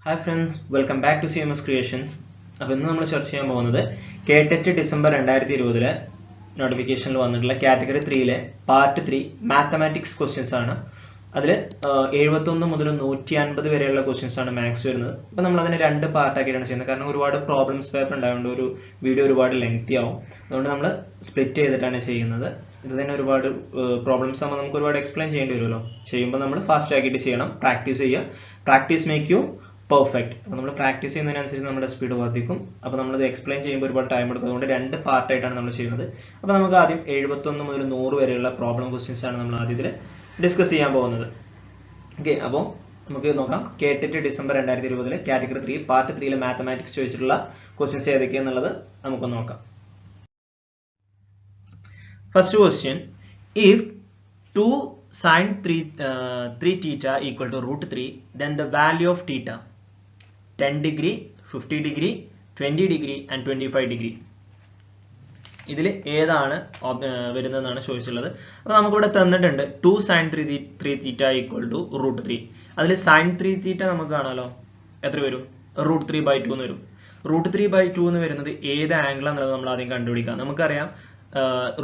Hi friends, welcome back to CMS Creations. അപ്പോൾ ഇന്ന് നമ്മൾ ചർച്ച ചെയ്യാൻ പോകുന്നത് കേടെറ്റ് ഡിസംബർ 2020 നോട്ടിഫിക്കേഷനിൽ വന്നിട്ടുള്ള കാറ്റഗറി 3 പാർട്ട് 3 മാത്തമാറ്റിക്സ് ക്വസ്റ്റ്യൻസ് ആണ്. അതിൽ 71 മുതൽ 150 വരെയുള്ള ക്വസ്റ്റ്യൻസ് ആണ് മാത്സ് വരുന്നത്. അപ്പോൾ നമ്മൾ അതിനെ രണ്ട് പാർട്ടാക്കിയിട്ടാണ് ചെയ്യുന്നത്. കാരണം ഒരുപാട് പ്രോബ്ലംസ് പേപ്പർ ഉണ്ടായതുകൊണ്ട് ഒരു വീഡിയോ ഒരുപാട് ലെങ്തി ആവും. അതുകൊണ്ട് നമ്മൾ സ്പ്ലിറ്റ് ചെയ്തിട്ടാണ് ചെയ്യുന്നത്. ഇത് തന്നെ ഒരുപാട് പ്രോബ്ലംസ് ആകുമ്പോൾ നമുക്ക് ഒരുപാട് എക്സ്പ്ലെയിൻ ചെയ്യേണ്ടി വരുമല്ലോ. ചെയ്യുമ്പോൾ നമ്മൾ ഫാസ്റ്റ് ആക്കിയിട്ട് ചെയ്യണം, പ്രാക്ടീസ് ചെയ്യുക. Practice make you perfect. അപ്പോൾ നമ്മൾ പ്രാക്ടീസ് ചെയ്യുന്നതിനനുസരിച്ച് നമ്മുടെ സ്പീഡ് വർദ്ധിക്കും. അപ്പോൾ നമ്മളത് എക്സ്പ്ലെയിൻ ചെയ്യുമ്പോൾ ഒരുപാട് ടൈം എടുക്കും. അതുകൊണ്ട് രണ്ട് പാർട്ടായിട്ടാണ് നമ്മൾ ചെയ്യുന്നത്. അപ്പോൾ നമുക്ക് ആദ്യം 71 മുതൽ 100 വരെയുള്ള പ്രോബ്ലം ക്വസ്റ്റ്യൻസ് ആണ് നമ്മൾ ആദ്യത്തിൽ ഡിസ്കസ് ചെയ്യാൻ പോകുന്നത്. ഓക്കെ, അപ്പോൾ നമുക്ക് നോക്കാം. KTET December 2020 category 3 part 3 mathematics ചോദിച്ചിട്ടുള്ള ക്വസ്റ്റ്യൻസ് ഏതൊക്കെയാണെന്നുള്ളത് നമുക്ക് നോക്കാം. First question, if 2 sin 3 theta equal to root 3, then the value of theta 10 degree, 50 degree, 20 degree and 25 degree. ഇതിൽ ഏതാണ് വരുന്നതെന്നാണ് ചോദിച്ചിട്ടുള്ളത്. അപ്പോൾ നമുക്കിവിടെ തന്നിട്ടുണ്ട് 2 sin 3 theta equal to root 3. അതിൽ sin 3 theta നമുക്ക് കാണാമല്ലോ, എത്ര വരും? root 3/2 എന്ന് വരും. root 3/2 എന്ന് വരുന്നത് ഏത് ആംഗിൾ ആണെന്നുള്ളത് നമ്മൾ ആദ്യം കണ്ടുപിടിക്കാം. നമുക്കറിയാം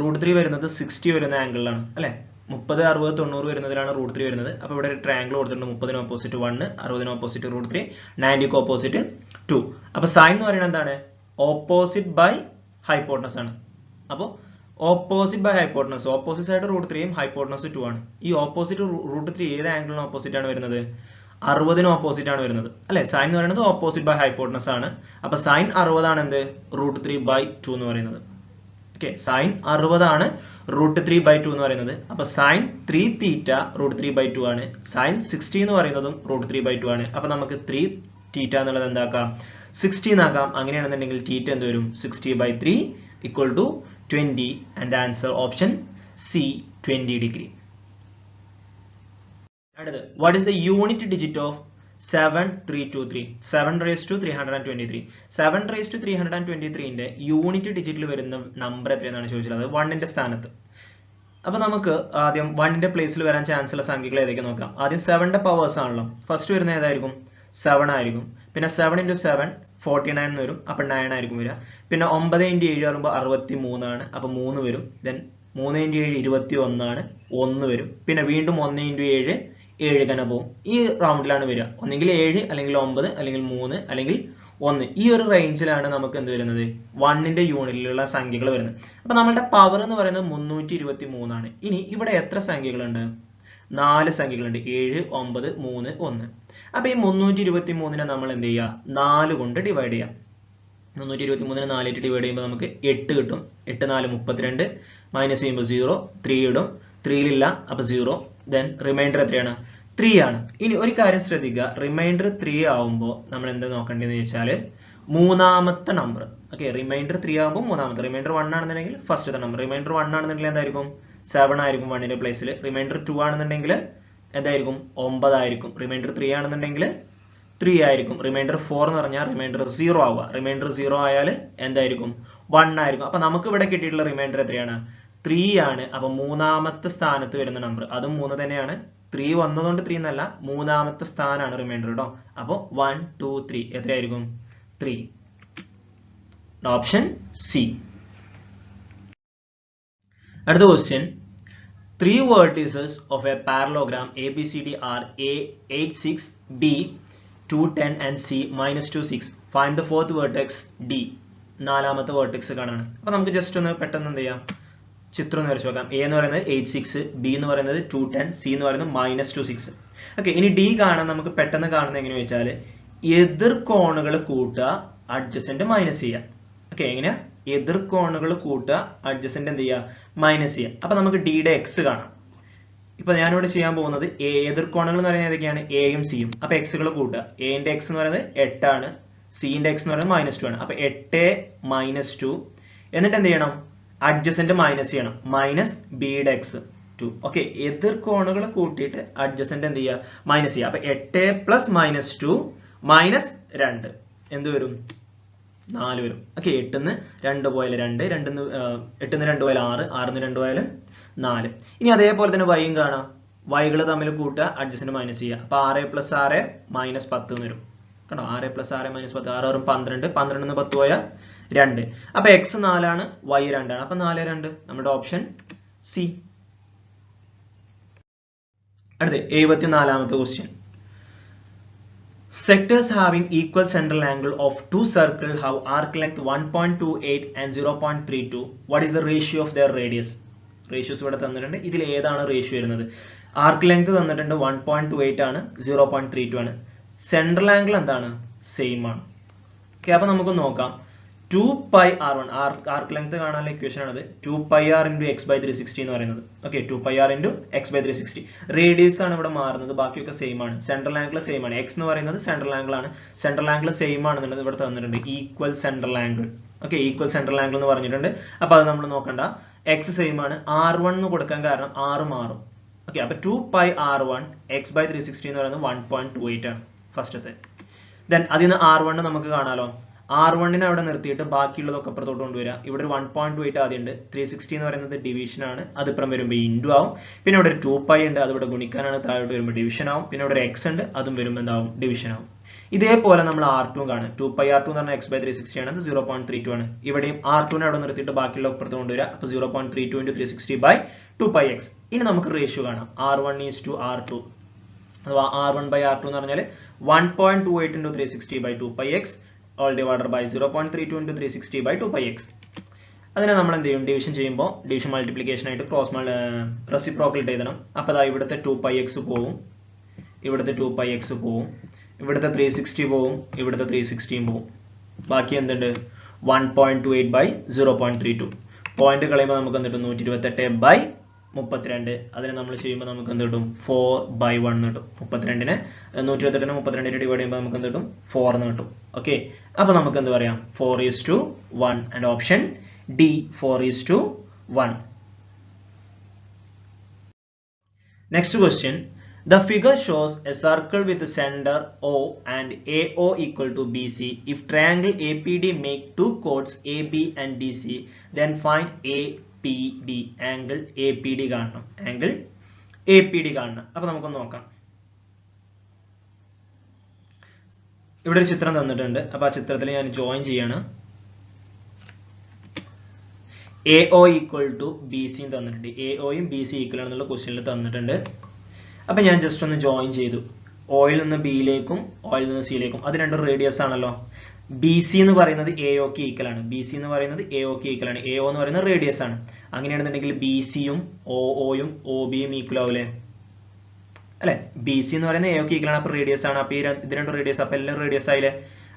root 3 വരുന്നത് 60 വരുന്ന ആംഗിളിലാണ് അല്ലേ. 30, 60, 90 വരുന്നതിലാണ് root 3 വരുന്നത്. അപ്പോൾ ഇവിടെ ഒരു ട്രയാംഗിൾ കൊടുത്തിട്ടുണ്ട്. 30 ഓപ്പോസിറ്റ് 1, 60 ഓപ്പോസിറ്റ് root 3, 90 ഓപ്പോസിറ്റ് 2. അപ്പോൾ സൈൻ എന്ന് പറയുന്നത് എന്താണ്? ഓപ്പോസിറ്റ് ബൈ ഹൈപ്പോട്ടനസ് ആണ്. അപ്പോൾ opposite by hypotenuse, opposite side root 3 hypotenuse 2 ആണ്. ഈ ഓപ്പോസിറ്റ് root 3 ഏത് ആംഗിളിന് ഓപ്പോസിറ്റ് ആണ് വരുന്നത്? 60 ഓപ്പോസിറ്റ് ആണ് വരുന്നത് അല്ലെ. സൈൻ എന്ന് പറയുന്നത് ഓപ്പോസിറ്റ് ബൈ ഹൈപ്പോട്ടനസ് ആണ്. അപ്പോൾ സൈൻ 60 ആണ് എന്ത്? root 3/2 എന്ന് പറയുന്നത്. ഓക്കെ, സൈൻ 60 ആണ് root 3/2 എന്ന് പറയുന്നത്. അപ്പൊ സൈൻ 3 തീറ്റ root 3/2 ആണ്. സൈൻ 60 എന്ന് പറയുന്നതും root 3/2 ആണ്. അപ്പൊ നമുക്ക് 3 തീറ്റ എന്നുള്ളത് എന്താക്കാം? 60 എന്നാക്കാം. അങ്ങനെയാണെന്നുണ്ടെങ്കിൽ തീറ്റ എന്ത് വരും? 60/3 equal to 20 and answer option C, 20 degree. അടുത്തത്, what is the unit digit of 7323? 7 raised to 323. 7 raised to 323ന്റെ unit ഡിജിറ്റിൽ വരുന്ന നമ്പർ എത്രയെന്നാണ് ചോദിച്ചത്. 1ന്റെ സ്ഥാനത്ത്. അപ്പൊ നമുക്ക് ആദ്യം 1ന്റെ പ്ലേസിൽ വരാൻ ചാൻസ് ഉള്ള സംഖ്യകൾ ഏതൊക്കെ നോക്കാം. ആദ്യം 7ന്റെ പവേഴ്സ് ആണല്ലോ. ഫസ്റ്റ് വരുന്ന ഏതായിരിക്കും? 7 ആയിരിക്കും. പിന്നെ 7 × 7 49 എന്ന് വരും. അപ്പൊ 9 ആയിരിക്കും വരിക. പിന്നെ 9 × 7 വരുമ്പോൾ 63 ആണ്. അപ്പൊ 3 വരും. ദെൻ 3 × 7 21 ആണ്. 1 വരും. പിന്നെ വീണ്ടും 1 × 7 7 തന്നെ പോകും. ഈ റൗണ്ടിലാണ് വരിക. ഒന്നെങ്കിൽ 7, അല്ലെങ്കിൽ 9, അല്ലെങ്കിൽ 3, അല്ലെങ്കിൽ 1. ഈ ഒരു റേഞ്ചിലാണ് നമുക്ക് എന്ത് വരുന്നത്? 1ന്റെ യൂണിറ്റിലുള്ള സംഖ്യകൾ വരുന്നത്. അപ്പൊ നമ്മളുടെ പവർ എന്ന് പറയുന്നത് 323 ആണ്. ഇനി ഇവിടെ എത്ര സംഖ്യകളുണ്ട്? 4 സംഖ്യകളുണ്ട്. 7, 9, 3, 1. അപ്പൊ ഈ 323നെ നമ്മൾ എന്ത് ചെയ്യുക? 4 കൊണ്ട് ഡിവൈഡ് ചെയ്യാം. 323നെ 4 ആയിട്ട് ഡിവൈഡ് ചെയ്യുമ്പോൾ നമുക്ക് 8 കിട്ടും. 8 4 32. മൈനസ് ചെയ്യുമ്പോൾ 0, 3 ഇടും. 3 ഇല്ല, അപ്പൊ 0. ദെൻ റിമൈൻഡർ എത്രയാണ്? 3 ആണ്. ഇനി ഒരു കാര്യം ശ്രദ്ധിക്കുക, റിമൈൻഡർ 3 ആവുമ്പോൾ നമ്മൾ എന്താ നോക്കേണ്ടതെന്ന് ചോദിച്ചാൽ മൂന്നാമത്തെ നമ്പർ. ഓക്കെ, റിമൈൻഡർ 3 ആകുമ്പോൾ മൂന്നാമത്തെ. റിമൈൻഡർ 1 ആണെന്നുണ്ടെങ്കിൽ ഫസ്റ്റത്തെ നമ്പർ. റിമൈൻഡർ 1 ആണെന്നുണ്ടെങ്കിൽ എന്തായിരിക്കും? 7 ആയിരിക്കും 1ന്റെ പ്ലേസിൽ. റിമൈൻഡർ 2 ആണെന്നുണ്ടെങ്കിൽ എന്തായിരിക്കും? 9 ആയിരിക്കും. റിമൈൻഡർ 3 ആണെന്നുണ്ടെങ്കിൽ 3 ആയിരിക്കും. റിമൈൻഡർ 4 എന്ന് പറഞ്ഞാൽ റിമൈൻഡർ 0 ആവുക. റിമൈൻഡർ 0 ആയാൽ എന്തായിരിക്കും? 1 ആയിരിക്കും. അപ്പൊ നമുക്ക് ഇവിടെ കിട്ടിയിട്ടുള്ള റിമൈൻഡർ എത്രയാണ്? 3 ആണ്. അപ്പൊ മൂന്നാമത്തെ സ്ഥാനത്ത് വരുന്ന നമ്പർ, അതും 3 തന്നെയാണ്. 3 വന്നതുകൊണ്ട് 3 എന്നല്ല, മൂന്നാമത്തെ സ്ഥാനമാണ് റിമൈൻഡർ കേട്ടോ. അപ്പൊ 1, 2, 3 എത്രയായിരിക്കും? 3. Option C. അടുത്ത question, 3 vertices of a parallelogram ABCD are A 8, 6, B 2, 10 and C -2, 6. Find the fourth vertex D. നാലാമത്തെ വേർട്ടെക്സ് കാണാണ്. അപ്പൊ നമുക്ക് ജസ്റ്റ് ഒന്ന് പെട്ടെന്ന് എന്ത് ചെയ്യാം? ചിത്രം ഒന്ന് വരച്ചു നോക്കാം. എ എന്ന് പറയുന്നത് 8, 6, ബി എന്ന് പറയുന്നത് 2, 10, സി എന്ന് പറയുന്നത് -2, 6. ഓക്കെ, ഇനി ഡി കാണാൻ നമുക്ക് പെട്ടെന്ന് കാണുന്നത് എങ്ങനെയാ വെച്ചാൽ എതിർ കോണുകൾ കൂട്ടുക, അഡ്ജസന്റ് മൈനസ് ചെയ്യുക. ഓക്കെ, എങ്ങനെയാ? എതിർ കോണുകൾ കൂട്ടുക, അഡ്ജസന്റ് എന്ത് ചെയ്യുക? മൈനസ് ചെയ്യുക. അപ്പൊ നമുക്ക് ഡിയുടെ എക്സ് കാണാം. ഇപ്പൊ ഞാനിവിടെ ചെയ്യാൻ പോകുന്നത് എതിർ കോണുകൾ എന്ന് പറയുന്നത് ഏതൊക്കെയാണ്? എയും സിയും. അപ്പൊ എക്സുകൾ കൂട്ടുക. എന്റെ എക്സ് എന്ന് പറയുന്നത് 8 ആണ്. സിന്റെ എക്സ് എന്ന് പറയുന്നത് -2 ആണ്. അപ്പൊ 8 - 2. എന്നിട്ട് എന്ത് ചെയ്യണം? അഡ്ജസന്റ് മൈനസ് ചെയ്യണം. മൈനസ് ബിയുടെ എക്സ് 2. ഓക്കെ, എതിർ കോണുകൾ കൂട്ടിയിട്ട് അഡ്ജസന്റ് എന്ത് ചെയ്യുക? മൈനസ് ചെയ്യുക. അപ്പൊ 8 + -2 -2 എന്ത് വരും? 4 വരും. ഓക്കെ, 8ന്ന് 2 പോയാൽ 2, 8ന്ന് 2 പോയാൽ 6, 6ന്ന് 2 പോയാൽ 4. ഇനി അതേപോലെ തന്നെ വൈയും കാണാം. വൈകൾ തമ്മിൽ കൂട്ടുക, അഡ്ജസന്റ് മൈനസ് ചെയ്യുക. അപ്പൊ 6 + 6 -10 എന്ന് വരും. കണ്ടോ 6 + 6 - 10 6 6 12 12 10 പോയാൽ 2. അപ്പൊ x 4 ആണ് y 2 ആണ്. അപ്പൊ 4 2 നമ്മുടെ ഓപ്ഷൻ സി. അടുത്ത 74ാമത്തെ question. Sectors having equal central angle of two circles have arc length 1.28 and 0.32. What is the ratio of their radius? Ratios ഇവിടെ തന്നിട്ടുണ്ട്. ഇതിൽ ഏതാണ് റേഷ്യോ വരുന്നത്? ആർക്ക് ലെങ്ത് തന്നിട്ടുണ്ട് 1.28 ആണ്, 0.32 ആണ്. സെൻട്രൽ ആംഗിൾ എന്താണ്? സെയിം ആണ്. ഓക്കെ, അപ്പൊ നമുക്ക് നോക്കാം. 2πr1 ആർക്ക് ലെങ്ത് കാണാനുള്ള ഇക്വേഷൻ ആണത്. 2πr × x/360 എന്ന് പറയുന്നത്. Okay, 2πr × x/360. റേഡിയസ് ആണ് ഇവിടെ മാറുന്നത്, ബാക്കിയൊക്കെ സെയിം ആണ്. സെൻട്രൽ ആംഗിൾ സെയിം ആണ്. x എന്ന് പറയുന്നത് സെൻട്രൽ ആംഗിൾ ആണ്. സെൻട്രൽ ആംഗിൾ സെയിം ആണെന്നുള്ളത് ഇവിടെ തന്നിട്ടുണ്ട്. Equal central angle. Okay, equal central angle എന്ന് പറഞ്ഞിട്ടുണ്ട്. അപ്പൊ അത് നമ്മൾ നോക്കണ്ട. x സെയിം ആണ്. r1 എന്ന് കൊടുക്കാൻ കാരണം r മാറും. ഓക്കെ, അപ്പൊ 2πr1 x/360 എന്ന് പറയുന്നത് 1.28 ആണ് ഫസ്റ്റത്തെ. ദെൻ അതിൽ നിന്ന് r1 നമുക്ക് കാണാലോ. R1 അവിടെ നിർത്തിയിട്ട് ബാക്കിയുള്ളതൊക്കെ അപ്പുറത്തോട്ട് കൊണ്ടുവരിക. ഇവിടെ ഒരു 1.28 ആദ്യം ഉണ്ട്. 360 എന്ന് പറയുന്നത് ഡിവിഷൻ ആണ്, അത് ഇപ്പുറം വരുമ്പോൾ ഇൻറ്റു ആവും. പിന്നെ ഇവിടെ ഒരു 2π ഉണ്ട്, അത് ഇവിടെ ഗുണിക്കാനാണ്, താഴോട്ട് വരുമ്പോൾ ഡിവിഷൻ ആവും. പിന്നെ ഇവിടെ ഒരു x ഉണ്ട്, അതും വരുമ്പോൾ എന്താവും? ഡിവിഷൻ ആവും. ഇതേപോലെ നമ്മൾ R2 കാണും. 2πr2 എന്ന് പറഞ്ഞാൽ x/360 ആണ്, അത് 0.32 ആണ്. ഇവിടെയും R2 അവിടെ നിർത്തിയിട്ട് ബാക്കിയുള്ള അപ്പുറത്ത് കൊണ്ടുവരിക. അപ്പോൾ 0.32 × 360/2πx. ഇനി നമുക്ക് റേഷ്യോ കാണാം. R1:R2 അഥവാ R1/R2 എന്ന് പറഞ്ഞാൽ 1.28 × 360/2πx all divided by 0.32 × 360/2πx. അതിനെ നമ്മൾ എന്ത് ചെയ്യും? ഡിവിഷൻ ചെയ്യുമ്പോൾ ഡിവിഷൻ മൾട്ടിപ്ലിക്കേഷൻ ആയിട്ട് ക്രോസ് റെസിപ്രോക്കൽ എഴുതണം. അപ്പോൾ അതാ ഇവിടുത്തെ 2πx പോവും, ഇവിടുത്തെ 2πx പോവും, ഇവിടുത്തെ 360 പോവും, ഇവിടുത്തെ 360 പോവും. ബാക്കി എന്തുണ്ട്? 1.28/0.32. പോയിന്റ് കളയുമ്പോൾ നമുക്ക് എന്ത് കിട്ടും? 128/32. അതിനെ നമ്മൾ ചെയ്യുമ്പോൾ നമുക്ക് എന്ത് കിട്ടും? 4/1 കിട്ടും. 32നെ 128നെ 32 ഡിവൈഡ് ചെയ്യുമ്പോൾ നമുക്ക് എന്ത് കിട്ടും? 4 എന്ന് കിട്ടും. ഓക്കെ, അപ്പൊ നമുക്ക് എന്ത് പറയാം? 4:1 and option D 4:1. Next question. The figure shows a circle with the center O and AO equal to BC. If triangle APD make two chords AB and DC, then find APD. Angle APD കാണണം. Angle APD കാണണം. അപ്പൊ നമുക്ക് നോക്കാം. ഇവിടെ ഒരു ചിത്രം തന്നിട്ടുണ്ട്. അപ്പൊ ആ ചിത്രത്തിൽ ഞാൻ ജോയിൻ ചെയ്യാണ്. AO equal to BC തന്നിട്ടുണ്ട്. AO യും BC ഈക്വൽ ആണെന്നുള്ള ക്വസ്റ്റ്യനിൽ തന്നിട്ടുണ്ട്. അപ്പൊ ഞാൻ ജസ്റ്റ് ഒന്ന് ജോയിൻ ചെയ്തു. ഓയിൽ നിന്ന് ബിയിലേക്കും ഓയിൽ നിന്ന് സിയിലേക്കും. അത് രണ്ടും റേഡിയസ് ആണല്ലോ. ബി സി എന്ന് പറയുന്നത് എഒക്ക് ഈക്വൽ ആണ്. ബി സി എന്ന് പറയുന്നത് എഒക്ക് ഈക്വൽ ആണ്. എഒ എന്ന് പറയുന്നത് റേഡിയസ് ആണ്. അങ്ങനെയാണെന്നുണ്ടെങ്കിൽ ബി സിയും ഒയും ഒ ബിയും ഈക്വൽ ആവൂലേ? അല്ലെ, ബി സി എന്ന് പറയുന്നത് എഒക്ക് ഈക്വൽ ആണ്. അപ്പൊ റേഡിയസ് ആണ്. അപ്പൊ ഇത് രണ്ടും റേഡിയസ്. അപ്പൊ എല്ലാം റേഡിയസ് ആയില്ലേ?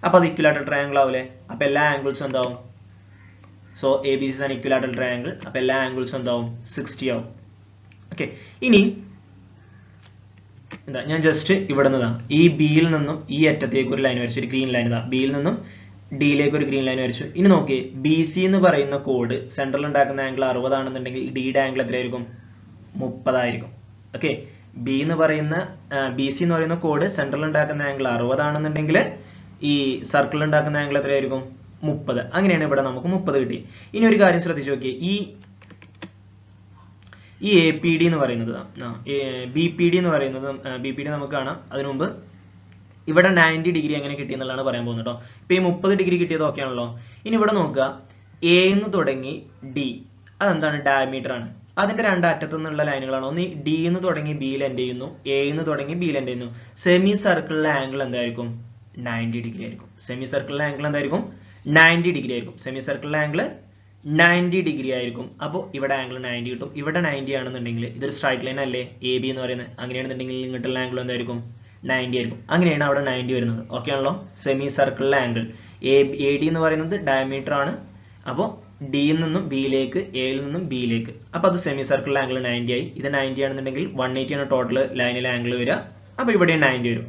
അപ്പൊ അത് ഇക്വലാറ്റൽ ട്രയാങ്കിൾ ആവൂലേ? അപ്പൊ എല്ലാ ആംഗിൾസും എന്താവും? സോ എ ബി സി ആണ് ഇക്വലാറ്റൽ ട്രയാങ്കിൾ. അപ്പൊ എല്ലാ ആംഗിൾസും എന്താവും? 60 ആവും. ഓക്കെ, ഇനി എന്താ, ഞാൻ ജസ്റ്റ് ഇവിടെ നിന്നാ ഈ ബിയിൽ നിന്നും ഈ അറ്റത്തേക്ക് ഒരു ലൈൻ വരച്ചു, ഒരു ഗ്രീൻ ലൈൻ. ഇതാ ബിയിൽ നിന്നും ഡിയിലേക്ക് ഒരു ഗ്രീൻ ലൈൻ വരച്ചു. ഇനി നോക്കിയേ, ബി സി എന്ന് പറയുന്ന കോഡ് സെൻട്രൽ ഉണ്ടാക്കുന്ന ആംഗിൾ 60 ആണെന്നുണ്ടെങ്കിൽ ഡിയുടെ ആംഗിൾ എത്രയായിരിക്കും? 30 ആയിരിക്കും. ഓക്കെ, ബി സി എന്ന് പറയുന്ന കോഡ് സെൻട്രൽ ഉണ്ടാക്കുന്ന ആംഗിൾ 60 ആണെന്നുണ്ടെങ്കിൽ ഈ സർക്കിൾ ഉണ്ടാക്കുന്ന ആംഗിൾ എത്രയായിരിക്കും? 30. അങ്ങനെയാണ് ഇവിടെ നമുക്ക് 30 കിട്ടി. ഇനി ഒരു കാര്യം ശ്രദ്ധിച്ചു നോക്കിയേ, ഈ എ പി ഡി എന്ന് പറയുന്നത് ബി പി ഡി എന്ന് പറയുന്നത് ബി പി ഡി നമുക്ക് കാണാം. അതിനു മുമ്പ് ഇവിടെ 90 ഡിഗ്രി എങ്ങനെ കിട്ടിയെന്നുള്ളതാണ് പറയാൻ പോകുന്നത് കേട്ടോ. ഇപ്പൊ ഈ 30 ഡിഗ്രി കിട്ടിയത് ഓക്കെ ആണല്ലോ. ഇനി ഇവിടെ നോക്കുക, എ എന്ന് തുടങ്ങി ഡി, അതെന്താണ്? ഡയമീറ്റർ ആണ്. അതിന്റെ രണ്ടറ്റത്തു നിന്നുള്ള ലൈനുകളാണ്. ഒന്ന് ഡി എന്ന് തുടങ്ങി ബിയിൽ എൻഡ് ചെയ്യുന്നു, എ എന്ന് തുടങ്ങി ബിയിൽ എൻഡ് ചെയ്യുന്നു. സെമി സർക്കിളിലെ ആംഗിൾ എന്തായിരിക്കും? 90 ഡിഗ്രി ആയിരിക്കും. സെമി സർക്കിളിലെ ആംഗിൾ എന്തായിരിക്കും? 90 ഡിഗ്രി ആയിരിക്കും. സെമി സർക്കിളിലെ ആംഗിൾ 90 ഡിഗ്രി ആയിരിക്കും. അപ്പോൾ ഇവിടെ ആംഗിൾ 90 കിട്ടും. ഇവിടെ 90 ആണെന്നുണ്ടെങ്കിൽ ഇതൊരു സ്ട്രൈറ്റ് ലൈൻ അല്ലേ എ ബി എന്ന് പറയുന്നത്. അങ്ങനെയാണെന്നുണ്ടെങ്കിൽ ഇങ്ങോട്ടുള്ള ആംഗിൾ എന്തായിരിക്കും? 90 ആയിരിക്കും. അങ്ങനെയാണ് അവിടെ 90 വരുന്നത്. ഓക്കെ ആണല്ലോ. സെമി സർക്കിളിലെ ആംഗിൾ എ ഡി എന്ന് പറയുന്നത് ഡയമീറ്റർ ആണ്. അപ്പോൾ ഡിയിൽ നിന്നും ബിയിലേക്ക്, എയിൽ നിന്നും ബിയിലേക്ക്. അപ്പോൾ അത് സെമി സർക്കിളിലെ ആംഗിൾ 90 ആയി. ഇത് 90 ആണെന്നുണ്ടെങ്കിൽ 180 ആണ് ടോട്ടൽ ലൈനിലെ ആംഗിൾ വരിക. അപ്പോൾ ഇവിടെ 90 വരും.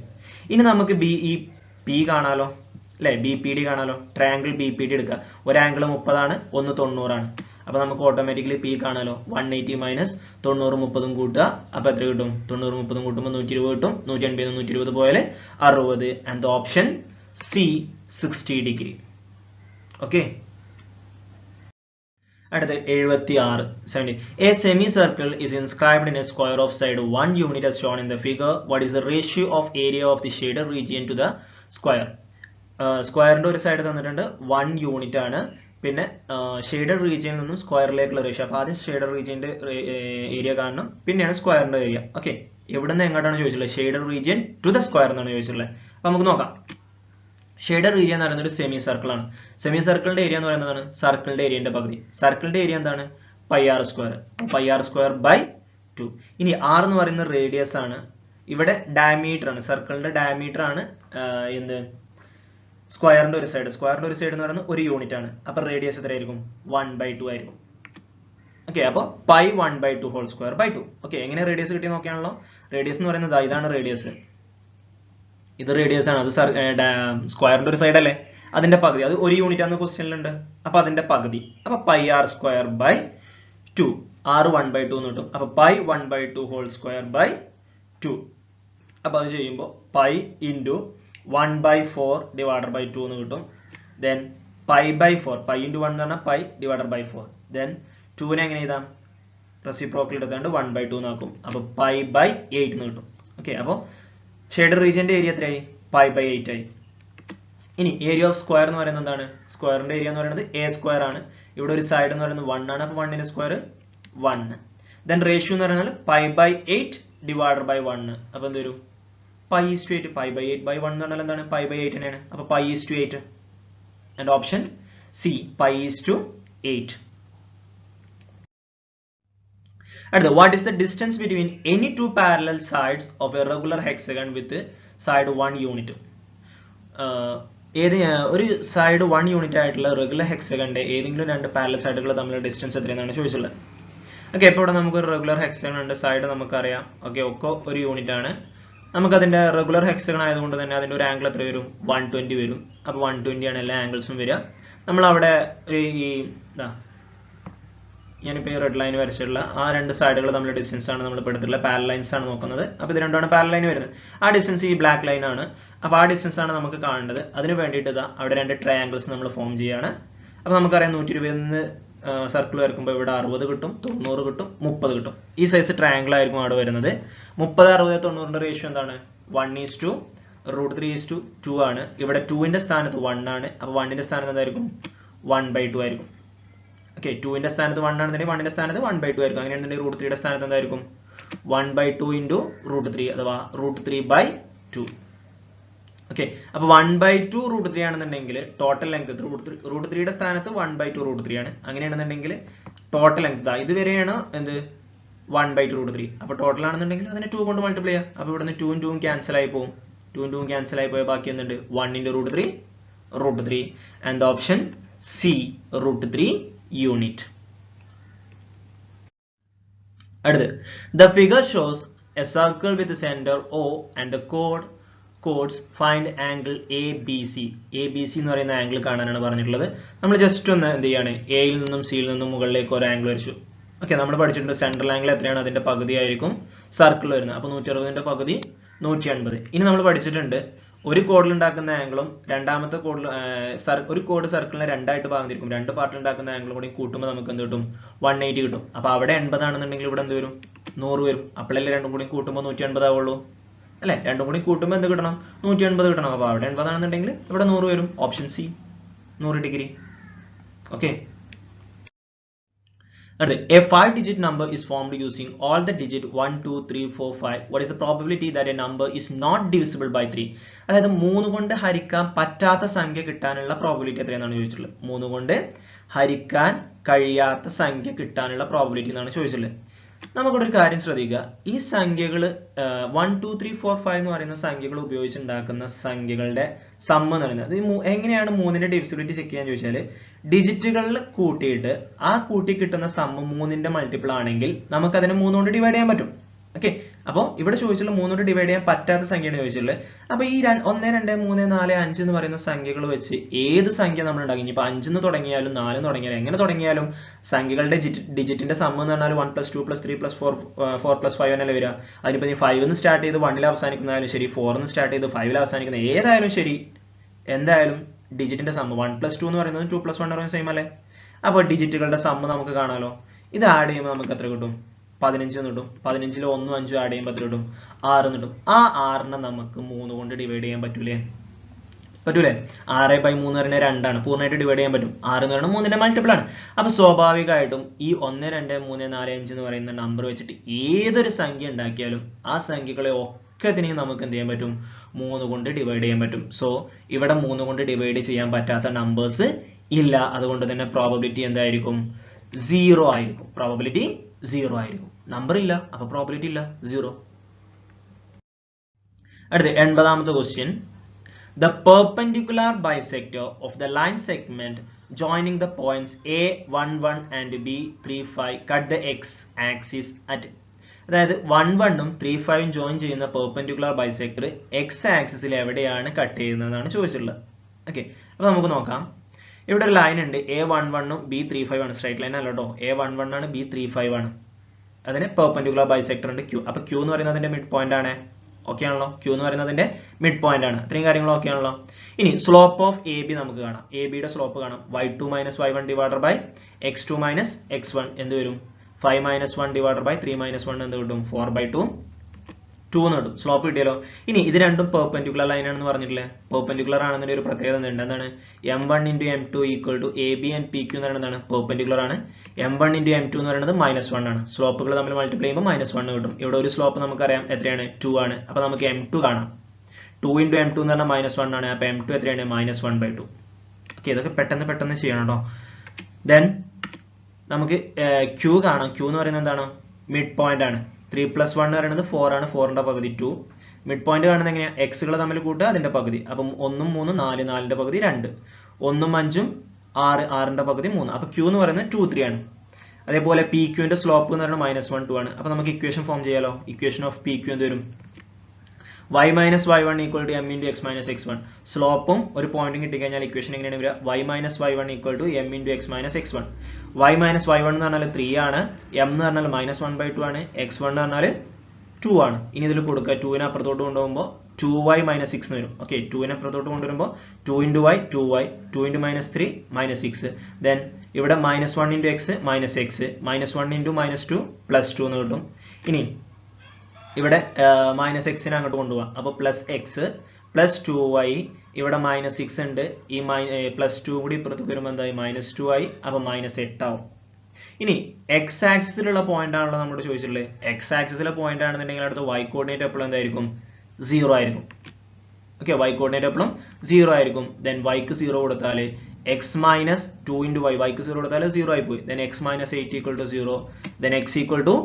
ഇനി നമുക്ക് ഈ പി കാണാലോ അല്ലെ? ബി പി ഡി കാണാലോ. ട്രയാങ്കിൾ ബി പി ഡി എടുക്കുക. ഒരു ആംഗിൾ 30 ആണ്, ഒന്ന് 90 ആണ്. അപ്പൊ നമുക്ക് ഓട്ടോമാറ്റിക്കലി പി കാണാലോ. 180 മൈനസ് 90 30 കൂട്ടുക. അപ്പൊ എത്ര കിട്ടും? 90 30 കൂട്ടുമ്പോൾ 120 കിട്ടും. 180 120 പോയാല് 60. And the option C 60 degree. Okay, അടുത്ത 76 70. A semicircle is inscribed in a square of side 1 unit as shown in the figure. What is the ratio of area of the shaded region to the square. സ്ക്വയറിന്റെ ഒരു side തന്നിട്ടുണ്ട് 1 unit ആണ്. പിന്നെ shaded റീജിയനിൽ നിന്നും സ്ക്വയറിലേക്കുള്ള ratio. അപ്പൊ ആദ്യം shaded റീജിയന്റെ area കാണണം, പിന്നെയാണ് സ്ക്വയറിന്റെ ഏരിയ. ഓക്കെ, എവിടെ നിന്ന് എങ്ങോട്ടാണ് ചോദിച്ചിട്ടുള്ളത്? Shaded region to the square എന്നാണ് ചോദിച്ചിട്ടുള്ളത്. അപ്പൊ നമുക്ക് നോക്കാം. ഷെയ്ഡഡ് ഏരിയ എന്ന് പറയുന്നത് ഒരു സെമി സർക്കിൾ ആണ്. സെമി സർക്കിളിന്റെ ഏരിയ എന്ന് പറയുന്നതാണ് സർക്കിളിന്റെ ഏരിയന്റെ പകുതി. സർക്കിളിന്റെ ഏരിയ എന്താണ്? Pi R square. Pi R square by 2. ഇനി ആർ എന്ന് പറയുന്നത് റേഡിയസ് ആണ്. ഇവിടെ ഡയമീറ്റർ ആണ്, സർക്കിളിന്റെ ഡയമീറ്റർ ആണ്. എന്ത്? സ്ക്വയറിന്റെ ഒരു സൈഡ്. സ്ക്വയറിന്റെ ഒരു സൈഡ് എന്ന് പറയുന്നത് 1 യൂണിറ്റ് ആണ്. അപ്പൊ റേഡിയസ് എത്രയായിരിക്കും? 1/2 ആയിരിക്കും. ഓക്കെ, അപ്പോൾ pi 1/2 whole square by 2. Okay, എങ്ങനെ റേഡിയസ് കിട്ടി നോക്കിയാണല്ലോ. റേഡിയസ് എന്ന് പറയുന്നത് ഇതാണ് റേഡിയസ്. ഇത് റേഡിയസ് ആണ്. അത് സ്ക്വയറിന്റെ ഒരു സൈഡ് അല്ലേ, അതിന്റെ പകുതി. അത് 1 യൂണിറ്റ് ആണ് ക്വസ്റ്റ്യനിലുണ്ട്. അപ്പൊ അതിന്റെ പകുതി. അപ്പൊ pi R square by 2. R 1/2 എന്ന് കിട്ടും. അപ്പൊ പൈ 1/2 ഹോൾ സ്ക്വയർ ബൈ 2. അപ്പൊ അത് ചെയ്യുമ്പോൾ പൈ ഇൻറ്റു 1/4 ഡിവൈഡഡ് ബൈ 2 എന്ന് കിട്ടും. Then pi by 4. Pi into 1 എന്ന് പറഞ്ഞാൽ പൈ ഡിവൈഡഡ് ബൈ 4. ദെൻ 2നെ എങ്ങനെ എഴുതാം? റെസിപ്രോക്കൽ എടുത്തുകൊണ്ട് 1/2 എന്നാക്കും. അപ്പൊ പൈ ബൈ 8 എന്ന് കിട്ടും. ഓക്കെ, അപ്പോൾ ഷെയ്ഡഡ് റീജിയന്റെ ഏരിയ എത്രയായി? പൈ ബൈ 8 ആയി. ഇനി ഏരിയ ഓഫ് സ്ക്വയർ എന്ന് പറയുന്നത് എന്താണ്? സ്ക്വയറിന്റെ ഏരിയ എന്ന് പറയുന്നത് എ സ്ക്വയർ ആണ്. ഇവിടെ ഒരു സൈഡ് എന്ന് പറയുന്നത് 1 ആണ്. അപ്പൊ 1ന്റെ സ്ക്വയർ 1. ദെൻ റേഷ്യോ എന്ന് പറയുന്നത് പൈ ബൈ 8 ഡിവൈഡഡ് ബൈ 1. അപ്പൊ എന്ത് വരും? Pi is to 8. Pi by 8 by 1 എന്ന് പറഞ്ഞാൽ എന്താണ്? പൈ ബൈ 8 തന്നെയാണ്. അപ്പൊ pi is to 8. And option C, pi is to 8. അടുത്ത, what is the distance between any two parallel sides of a regular hexagon with side 1 unit? ഒരു side 1 unit ആയിട്ടുള്ള regular ഹെക്സഗണിന്റെ ഏതെങ്കിലും രണ്ട് പാരലൽ സൈഡുകൾ തമ്മിലുള്ള distance എത്രയെന്നാണ് ചോദിച്ചുള്ളത്. Okay, ഇപ്പോൾ ഇവിടെ നമുക്ക് ഒരു റെഗുലർ ഹെക്സഗൺ ഉണ്ട്. സൈഡ് നമുക്കറിയാം. ഓക്കെ, ഒക്കെ 1 യൂണിറ്റ് ആണ്. നമുക്ക് അതിന്റെ റെഗുലർ ഹെക്സഗൺ ആയതുകൊണ്ട് തന്നെ അതിന്റെ ഒരു ആംഗിൾ എത്ര വരും? 120 വരും. അപ്പൊ 120 ആണ് എല്ലാ ആംഗിൾസും വരിക. നമ്മൾ അവിടെ ഞാനിപ്പോ ഈ റെഡ് ലൈൻ വരച്ചിട്ടുള്ള ആ രണ്ട് സൈഡുകൾ തമ്മിലുള്ള ഡിസ്റ്റൻസ് ആണ് നമ്മൾ ഇപ്പോൾ എടുത്തിട്ടുള്ള പാരലൽ ലൈൻസ് ആണ് നോക്കുന്നത്. അപ്പൊ ഇത് രണ്ടാണ് പാരലൽ ലൈൻ വരുന്നത്. ആ ഡിസ്റ്റൻസ് ഈ ബ്ലാക്ക് ലൈൻ ആണ്. അപ്പൊ ആ ഡിസ്റ്റൻസ് ആണ് നമുക്ക് കാണേണ്ടത്. അതിന് വേണ്ടിയിട്ട് അവിടെ രണ്ട് ട്രയാംഗിൾസ് നമ്മൾ ഫോം ചെയ്യാണ്. അപ്പൊ നമുക്കറിയാം 120 സർക്കിൾ വരക്കുമ്പോൾ ഇവിടെ 60 കിട്ടും, 90 കിട്ടും, 30 കിട്ടും. ഈ സൈസ് ട്രയാംഗിൾ ആയിരിക്കും അവിടെ വരുന്നത്. 30, 60, 90ന്റെ റേഷ്യോ എന്താണ്? 1:√3:2 ആണ്. ഇവിടെ 2ന്റെ സ്ഥാനത്ത് 1 ആണ്. അപ്പൊ 1ന്റെ സ്ഥാനത്ത് എന്തായിരിക്കും? 1/2 ആയിരിക്കും. ഓക്കെ, 2ന്റെ സ്ഥാനത്ത് 1 ആണെന്നുണ്ടെങ്കിൽ 1ന്റെ സ്ഥാനത്ത് 1/2 ആയിരിക്കും. അങ്ങനെയാണെന്നുണ്ടെങ്കിൽ √3യുടെ സ്ഥാനത്ത് എന്തായിരിക്കും? 1/2 × √3 അഥവാ √3/2. ഓക്കെ, അപ്പൊ 1/2 √3 ആണെന്നുണ്ടെങ്കിൽ ടോട്ടൽ ലെങ്ത് √3യുടെ സ്ഥാനത്ത് 1/2 √3 ആണ്. അങ്ങനെയാണെന്നുണ്ടെങ്കിൽ ടോട്ടൽ ലെങ്ത് ഇതുവരെയാണ് എന്ത്? 1/2 √3. അപ്പൊ ടോട്ടൽ ആണെന്നുണ്ടെങ്കിൽ അതിനെ 2 കൊണ്ട് മൾട്ടിപ്ലൈ ചെയ്യാം. അപ്പൊ ഇവിടുന്ന് 2 ും 2 ക്യാൻസൽ ആയി പോകും. 2 ും 2 ക്യാൻസൽ ആയി പോയാൽ ബാക്കി എന്തുണ്ട്? 1 × √3. And the option C, √3 unit. അടുത്ത്, the figure shows a circle with the center O and the chords find angle ABC. ABC എന്ന് പറയുന്ന ആംഗിൾ കാണാനാണ് പറഞ്ഞിട്ടുള്ളത്. നമ്മൾ ജസ്റ്റ് ഒന്ന് എന്ത് ചെയ്യാണ്? എയിൽ നിന്നും സിയിൽ നിന്നും മുകളിലേക്ക് ഒരു ആംഗിൾ വരച്ചു. ഓക്കെ, നമ്മൾ പഠിച്ചിട്ടുണ്ട് സെൻട്രൽ ആംഗിൾ എത്രയാണ്? അതിന്റെ പകുതി ആയിരിക്കും സർക്കിൾ വരുന്നത്. അപ്പൊ 160ന്റെ പകുതി 180. ഇനി നമ്മൾ പഠിച്ചിട്ടുണ്ട് ഒരു കോഡിൽ ഉണ്ടാക്കുന്ന ആംഗിളും രണ്ടാമത്തെ കോഡിൽ ഒരു കോഡ് സർക്കിളിനെ രണ്ടായിട്ട് ഭാഗം രണ്ട് പാർട്ടിൽ ഉണ്ടാക്കുന്ന ആംഗിളും കൂടി കൂട്ടുമ്പോൾ നമുക്ക് എന്ത് കിട്ടും? 180 കിട്ടും. അപ്പൊ അവിടെ 80 ആണെന്നുണ്ടെങ്കിൽ ഇവിടെ എന്ത് വരും? 100 വരും. അപ്പോഴല്ലേ രണ്ടും കൂടി കൂട്ടുമ്പോൾ 180 ആവുള്ളൂ അല്ലെ? രണ്ടും കൂടി കൂട്ടുമ്പോൾ എന്ത് കിട്ടണം? 180 കിട്ടണം. അപ്പൊ അവിടെ 80 ആണെന്നുണ്ടെങ്കിൽ ഇവിടെ 100 വരും. Option C, 100 degree. Okay, a 5-digit number is formed using all the digit 1, 2, 3, 4, 5. What is the probability that a number is not divisible by 3? അതായത് 3 കൊണ്ട് ഹരിക്കാൻ പറ്റാത്ത സംഖ്യ കിട്ടാനുള്ള പ്രോബബിലിറ്റി എത്രയാണെന്നാണ് ചോദിച്ചിട്ടുള്ളത്. 3 കൊണ്ട് ഹരിക്കാൻ കഴിയാത്ത സംഖ്യ കിട്ടാനുള്ള പ്രോബബിലിറ്റി എന്നാണ് ചോദിച്ചിട്ടുള്ളത്. നമുക്കിവിടെ ഒരു കാര്യം ശ്രദ്ധിക്കുക. ഈ സംഖ്യകൾ 1, 2, 3, 4, 5 എന്ന് പറയുന്ന സംഖ്യകൾ ഉപയോഗിച്ചുണ്ടാക്കുന്ന സംഖ്യകളുടെ സം എന്ന് പറയുന്നത് എങ്ങനെയാണ് 3ന്റെ ഡിവിസിബിലിറ്റി ചെക്ക് ചെയ്യാൻ ചോദിച്ചാൽ ഡിജിറ്റുകളിൽ കൂട്ടിയിട്ട് ആ കൂട്ടി കിട്ടുന്ന സം 3ന്റെ മൾട്ടിപ്പിൾ ആണെങ്കിൽ നമുക്ക് അതിനെ 3 കൊണ്ട് ഡിവൈഡ് ചെയ്യാൻ പറ്റും. ഓക്കെ, അപ്പോൾ ഇവിടെ ചോദിച്ചുള്ള 3 കൊണ്ട് ഡിവൈഡ് ചെയ്യാൻ പറ്റാത്ത സംഖ്യയാണ് ചോദിച്ചുള്ളത്. അപ്പൊ ഈ 1, 2, 3, 4, 5 എന്ന് പറയുന്ന സംഖ്യകൾ വെച്ച് ഏത് സംഖ്യ നമ്മൾ ഉണ്ടാക്കി? ഇനിയിപ്പോൾ 5 എന്ന് തുടങ്ങിയാലും 4 എന്ന് തുടങ്ങിയാലും എങ്ങനെ തുടങ്ങിയാലും സംഖ്യകളുടെ ഡിജിറ്റിന്റെ സം എന്ന് പറഞ്ഞാൽ 1 + 2 + 3 + 4 + 5 എന്നല്ലേ വരിക. അതിനിപ്പോൾ നീ 5 എന്ന് സ്റ്റാർട്ട് ചെയ്ത് 1ൽ അവസാനിക്കുന്നതായാലും ശരി, 4 എന്ന് സ്റ്റാർട്ട് ചെയ്ത് 5ൽ അവസാനിക്കുന്ന ഏതായാലും ശരി, എന്തായാലും ഡിജിറ്റിന്റെ സം 1 + 2 എന്ന് പറയുന്നത് 2 + 1 എന്ന് പറയുന്നത് സെയിം അല്ലേ? അപ്പോൾ ഡിജിറ്റുകളുടെ സം നമുക്ക് കാണാമല്ലോ. ഇത് ആഡ് ചെയ്യുമ്പോൾ നമുക്ക് എത്ര കിട്ടും? 15 എന്ന് കിട്ടും. 15ൽ 1 ഉം 5 ആഡ് ചെയ്യുമ്പോൾ എത്ര കിട്ടും? 6 എന്ന് കിട്ടും. ആ 6നെ നമുക്ക് 3 കൊണ്ട് ഡിവൈഡ് ചെയ്യാൻ പറ്റൂലേ? പറ്റൂലേ? 6/3 പറയുന്നത് 2 ആണ്. പൂർണ്ണമായിട്ട് ഡിവൈഡ് ചെയ്യാൻ പറ്റും. 6 എന്ന് പറയുന്നത് 3ന്റെ മൾട്ടിപ്പിൾ ആണ്. അപ്പൊ സ്വാഭാവികമായിട്ടും ഈ 1 2 3 4 5 എന്ന് പറയുന്ന നമ്പർ വെച്ചിട്ട് ഏതൊരു സംഖ്യ ഉണ്ടാക്കിയാലും ആ സംഖ്യകളെ ഒക്കത്തിനെയും നമുക്ക് എന്ത് ചെയ്യാൻ പറ്റും? 3 കൊണ്ട് ഡിവൈഡ് ചെയ്യാൻ പറ്റും. സോ ഇവിടെ 3 കൊണ്ട് ഡിവൈഡ് ചെയ്യാൻ പറ്റാത്ത നമ്പേഴ്സ് ഇല്ല. അതുകൊണ്ട് തന്നെ പ്രോബബിലിറ്റി എന്തായിരിക്കും? 0 ആയിരിക്കും. പ്രോബബിലിറ്റി 0 ആയിരിക്കും. നമ്പർ ഇല്ല, അപ്പൊ പ്രോബബിലിറ്റി ഇല്ല, 0. അടുത്ത 80ാമത്തെ question. The perpendicular bisector of the line segment joining the points A11 and B35 cut the x-axis at. അതായത് 11 ഉം 35 ഉം ജോയിൻ ചെയ്യുന്ന പെർപെൻഡിക്കുലർ ബൈസെക്ടർ എക്സ് ആക്സിസിൽ എവിടെയാണ് കട്ട് ചെയ്യുന്നതാണ് ചോദിച്ചിട്ടുള്ളത്. ഓക്കെ, അപ്പൊ നമുക്ക് നോക്കാം. ഇവിടെ ഒരു ലൈൻ ഉണ്ട്. A11 ഉം B35 ആണ്. സ്ട്രൈറ്റ് ലൈൻ അല്ല കേട്ടോ. A11 ആണ്, B35 ആണ്. അതിന് പെർപെൻഡിക്കുലർ ബൈസെക്ടർ ഉണ്ട് Q. അപ്പൊ Q എന്ന് പറയുന്നത് അതിന്റെ മിഡ് പോയിന്റ് ആണ്. ഓക്കെ ആണല്ലോ? Q എന്ന് പറയുന്നതിന്റെ മിഡ് പോയിന്റ് ആണ്. ഇത്രയും കാര്യങ്ങൾ ഓക്കെ ആണല്ലോ? ഇനി സ്ലോപ്പ് ഓഫ് AB നമുക്ക് കാണാം. AB യുടെ സ്ലോപ്പ് കാണാം. y2 - y1 divided by x2 - x1 എന്ത് വരും? 5 - 1 ഡിവൈഡഡ് ബൈ 3 - 1 എന്ത് കിട്ടും? 4/2 2 എന്ന് കിട്ടും. സ്ലോപ്പ് കിട്ടിയല്ലോ. ഇനി ഇത് രണ്ടും പെർപെൻഡിക്കുലർ ലൈൻ ആണെന്ന് പറഞ്ഞിട്ടില്ലേ? പെർപെൻഡിക്കുലർ ആണെന്നതിന്റെ ഒരു പ്രത്യേകത ഉണ്ട്. എന്താണ്? M1 × M2 = AB and PQ എന്ന് പറയുന്നത് പെർപെൻഡിക്കുലർ ആണ്. M1 × M2 എന്ന് പറയുന്നത് -1 ആണ്. സ്ലോപ്പുകൾ തമ്മിൽ മൾട്ടിപ്ലൈ ചെയ്യുമ്പോൾ -1 കിട്ടും. ഇവിടെ ഒരു സ്ലോപ്പ് നമുക്കറിയാം എത്രയാണ്? 2 ആണ്. അപ്പൊ നമുക്ക് M2 കാണാം. 2 × M2 എന്ന് പറഞ്ഞാൽ -1 ആണ്. അപ്പൊ M2 എത്രയാണ്? -1/2. ഓക്കെ, ഇതൊക്കെ പെട്ടെന്ന് ചെയ്യണം കേട്ടോ. ദെൻ നമുക്ക് Q കാണാം. Q എന്ന് പറയുന്നത് എന്താണ്? മിഡ് പോയിന്റ് ആണ്. 3 + 1 എന്ന് പറയുന്നത് 4 ആണ്. 4ന്റെ പകുതി 2. മിഡ് പോയിന്റ് കാണുന്നത് എങ്ങനെയാ? എക്സുകൾ തമ്മിൽ കൂട്ടുക, അതിന്റെ പകുതി. അപ്പം 1 ഉം 3 4, 4ന്റെ പകുതി 2. 1 ഉം 5 ഉം 6, 6ന്റെ പകുതി 3. അപ്പൊ Q എന്ന് പറയുന്നത് 2 3 ആണ്. അതേപോലെ PQ ന്റെ സ്ലോപ്പ് എന്ന് പറയുന്നത് -1 2 ആണ്. അപ്പൊ നമുക്ക് ഇക്വേഷൻ ഫോം ചെയ്യാലോ. ഇക്വേഷൻ ഓഫ് PQ എന്ത് വരും? y - y1 = m × x - x1. സ്ലോപ്പും ഒരു പോയിന്റും കിട്ടിക്കഴിഞ്ഞാൽ ഇക്വേഷൻ എങ്ങനെയാണ് വരിക? y - y1 = m × x - x1. y - y1 എന്ന് പറഞ്ഞാൽ 3 ആണ്. m എന്ന് പറഞ്ഞാൽ -1/2 ആണ്. x1 എന്ന് പറഞ്ഞാൽ 2 ആണ്. ഇനി ഇതിൽ കൊടുക്കുക. 2നെ അപ്പുറത്തോട്ട് കൊണ്ടുപോകുമ്പോൾ 2y - 6 എന്ന് വരും. ഓക്കെ, 2നെ അപ്പുറത്തോട്ട് കൊണ്ടുവരുമ്പോൾ 2 × y 2y, 2 × -3 -6. ദെൻ ഇവിടെ -1 × x -x, -1 × -2 +2 എന്ന് കിട്ടും. ഇനി ഇവിടെ -x നെ അങ്ങോട്ട് കൊണ്ടുപോകാം. അപ്പോൾ +x + 2y, ഇവിടെ -6 ഉണ്ട്. ഈ +2 കൂടി ഇപ്പുറത്ത് വരുമ്പോൾ എന്തായി? -2y. അപ്പൊ -8 ആവും. ഇനി എക്സ് ആക്സിസിലുള്ള പോയിന്റ് ആണല്ലോ നമ്മളോട് ചോദിച്ചിട്ടുള്ളത്. എക്സ് ആക്സിസിലെ പോയിന്റ് ആണെന്നുണ്ടെങ്കിൽ അടുത്ത് y കോർഡിനേറ്റ് എപ്പോഴും എന്തായിരിക്കും? 0 ആയിരിക്കും. ഓക്കെ, y കോർഡിനേറ്റ് എപ്പോഴും 0 ആയിരിക്കും. ദെൻ yക്ക് 0 കൊടുത്താൽ x - 2 × y, yക്ക് 0 കൊടുത്താൽ 0 ആയി പോയി. Then x - 8 = 0. Then x =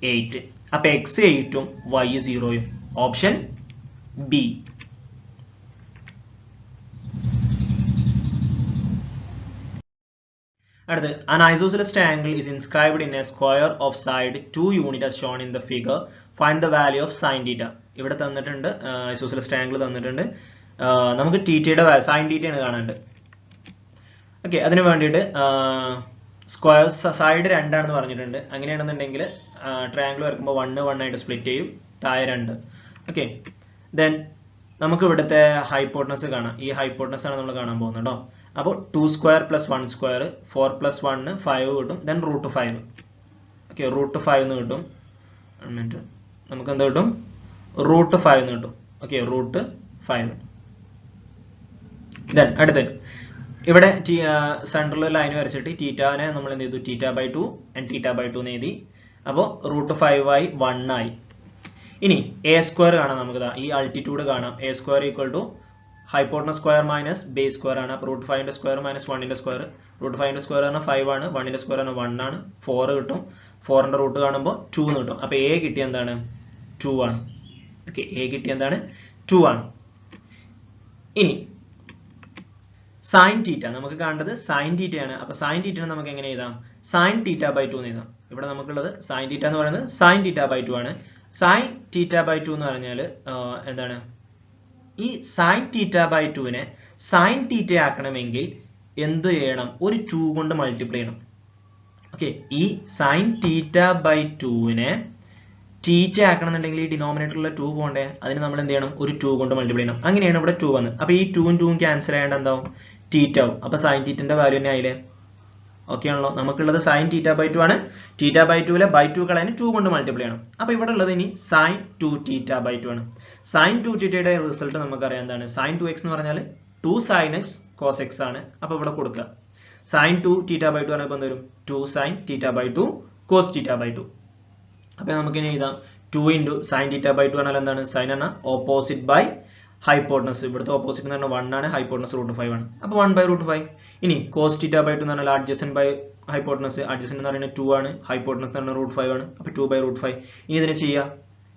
8. അപ്പൊ x 8 ഉം y 0 ഉം. Option B. അടുത്ത്, an isosceles triangle is inscribed in a square of side 2 unit as shown in the figure. Find the value of sin theta. ഇവിടെ തന്നിട്ടുണ്ട് isosceles triangle തന്നിട്ടുണ്ട്. നമുക്ക് തീറ്റയുടെ sign തീറ്റയാണ് കാണേണ്ടത്. ഓക്കെ, അതിന് വേണ്ടിയിട്ട് സ്ക്വയർ സൈഡ് 2 ആണെന്ന് പറഞ്ഞിട്ടുണ്ട്. അങ്ങനെയാണെന്നുണ്ടെങ്കിൽ ട്രയാങ്കിൾ വരക്കുമ്പോൾ 1 1 ആയിട്ട് സ്പ്ലിറ്റ് ചെയ്യും. താഴെ 2. ഓക്കെ, ദെൻ നമുക്ക് ഇവിടുത്തെ ഹൈപ്പോട്ടനസ് കാണാം. ഈ ഹൈപ്പോട്ടനസ് ആണ് നമ്മൾ കാണാൻ പോകുന്നത് കേട്ടോ. അപ്പോൾ 2² + 1², 4 + 1 5 കിട്ടും. ദെൻ √5. ഓക്കെ, √5 എന്ന് കിട്ടും. നമുക്ക് എന്താ കിട്ടും? √5 എന്ന് കിട്ടും. ഓക്കെ, √5. ദെൻ അടുത്ത് ഇവിടെ സെൻട്രൽ ലൈൻ വരച്ചിട്ട് തീറ്റാനെ നമ്മൾ എന്ത് ചെയ്തു? θ/2 and θ/2 എന്ന് എഴുതി. അപ്പോൾ √5 ആയി 1 ആയി. ഇനി a² കാണാം. നമുക്ക് ഈ ആൾട്ടിറ്റ്യൂഡ് കാണാം. a² = hypotenuse square minus base square ആണ്. അപ്പോൾ √5ന്റെ സ്ക്വയർ മൈനസ് 1ന്റെ സ്ക്വയർ. √5ന്റെ സ്ക്വയർ പറഞ്ഞാൽ 5 ആണ്. 1ന്റെ സ്ക്വയർ പറഞ്ഞാൽ 1 ആണ്. 4 കിട്ടും. 4ന്റെ റൂട്ട് കാണുമ്പോൾ 2 എന്ന് കിട്ടും. അപ്പോൾ a കിട്ടിയ എന്താണ്? 2 ആണ്. ഓക്കെ, a കിട്ടിയ എന്താണ്? 2 ആണ്. ഇനി സൈൻ തീറ്റ നമുക്ക് കാണേണ്ടത് സൈൻ തീറ്റയാണ്. അപ്പൊ സൈൻ തീറ്റനെ നമുക്ക് എങ്ങനെ എഴുതാം? സൈൻ θ/2 എന്ന് എഴുതാം. ഇവിടെ നമുക്കുള്ളത് സൈൻ തീറ്റ എന്ന് പറയുന്നത് സൈൻ θ/2 ആണ്. സൈൻ θ/2 എന്ന് പറഞ്ഞാൽ എന്താണ്? ഈ സൈൻ θ/2നെ സൈൻ തീറ്റ ആക്കണമെങ്കിൽ എന്ത് ചെയ്യണം? ഒരു 2 കൊണ്ട് മൾട്ടിപ്ലൈ ചെയ്യണം. ഓക്കെ, ഈ സൈൻ θ/2നെ തീറ്റ ആക്കണമെന്നുണ്ടെങ്കിൽ ഈ ഡിനോമിനേറ്ററിലുള്ള 2 പോകണ്ടേ? അതിന് നമ്മൾ എന്ത് ചെയ്യണം? ഒരു 2 കൊണ്ട് മൾട്ടിപ്ലൈ ചെയ്യണം. അങ്ങനെയാണ് ഇവിടെ 2 വന്നത്. അപ്പൊ ഈ 2 ഉം 2 ഉം ക്യാൻസൽ ആയതുകൊണ്ട് എന്താവും? തീറ്റ ആവും. അപ്പൊ സൈൻ തീറ്റന്റെ വാല്യൂ തന്നെ ആയില്ലേ? ഓക്കെ ആണല്ലോ? നമുക്കുള്ളത് സൈൻ θ/2 ആണ്. θ/2ലെ /2 കളയാൻ 2 കൊണ്ട് മൾട്ടിപ്ലൈ ചെയ്യണം. അപ്പൊ ഇവിടെ ഉള്ളത് ഇനി സൈൻ 2θ/2 ആണ്. സൈൻ 2θയുടെ റിസൾട്ട് നമുക്കറിയാം എന്താണ്? സൈൻ 2x എന്ന് പറഞ്ഞാൽ 2 sin x cos x ആണ്. അപ്പോൾ ഇവിടെ കൊടുക്കുക sin 2 θ by 2 ആണ്. അപ്പോൾ എന്ത് വരും 2 sin θ by 2 cos θ by 2. അപ്പോൾ നമുക്ക് ഇനി എഴുതാം 2 into sin θ by 2 എന്നാൽ എന്താണ്? sin ആണ് ഓപ്പോസിറ്റ് ബൈ ഹൈപ്പോട്ടനസ്. ഇവിടുത്തെ ഓപ്പോസിറ്റ് എന്ന് പറഞ്ഞാൽ 1 ആണ്, ഹൈപ്പോട്ടനസ് √5 ആണ്. അപ്പോൾ 1 by √5. ഇനി cos θ by 2 എന്ന് പറഞ്ഞാൽ adjacent by ഹൈപ്പോട്ടനസ്. adjacent എന്ന് പറയുന്നത് 2 ആണ്, ഹൈപ്പോട്ടനസ് എന്ന് പറഞ്ഞാൽ √5 ആണ്. അപ്പോൾ 2 by √5. ഇനി ഇതിനെ ചെയ്യുക,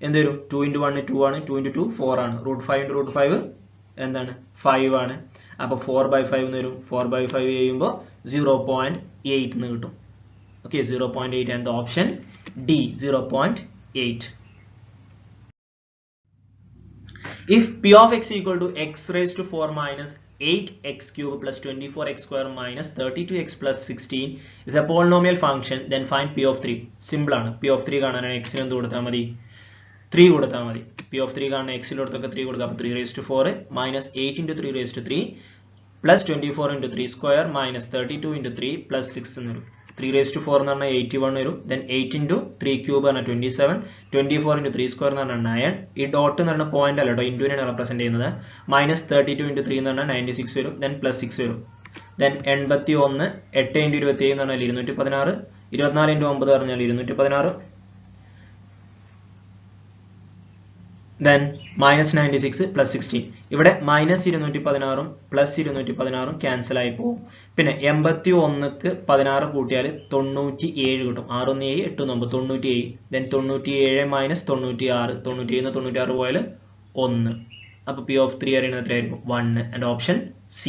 എന്ത് വരും? 2 into 1 2 ആണ്, 2 into 2 4 ആണ്. √5 into √5 എന്താണ്? 5 ആണ്. അപ്പോൾ 4 by 5 എന്ന് വരും. 4 by 5 ചെയ്യുമ്പോൾ 0.8 എന്ന് കിട്ടും. Okay, 0.8 and the option D 0.8. If p of x equal to x raised to 4 minus 8x cube plus 24x square minus 32x plus 16 is a polynomial function, then find p of 3. Simple ആണ്. p of 3 കാണാനാണ് x ന് എന്ത് കൊടുത്താൽ മതി? 3 കൊടുത്താൽ മതി. p of 3 കാണാൻ x ലോടത്തൊക്കെ 3 കൊടുക്കുക. അപ്പോൾ 3 raised to 4 minus 8 into 3 raised to 3 plus 24 into 3 square minus 32 into 3 plus 6 എന്ന് വരും. 3 raised to 4 എന്ന് പറഞ്ഞാൽ 81 വരും. then 8 into 3 cube പറഞ്ഞാൽ 27, 24 into 3 square എന്ന് പറഞ്ഞാൽ 9. ഈ ഡോട്ട് എന്ന് പറഞ്ഞാൽ പോയിന്റ് അല്ല കേട്ടോ, ഇൻറ്റുവിനാണ് റെപ്രസെന്റ് ചെയ്യുന്നത്. മൈനസ് 32 into 3 എന്ന് പറഞ്ഞാൽ 96 വരും. then plus 6 വരും. then 81, 8 into 27 എന്ന് പറഞ്ഞാൽ 216, 24 into 9 പറഞ്ഞാൽ 216. then minus 96 plus 16. ഇവിടെ minus 216 plus 216 ക്യാൻസൽ ആയി പോകും. പിന്നെ 81ക്ക് 16 കൂട്ടിയാൽ 97 കിട്ടും. 6 1 7 8 9 97. then 97 minus 96, 97 96 പോയാൽ 1. അപ്പോൾ p of 3 അറിയുന്നത് എത്രയായിരിക്കും? 1 and option C.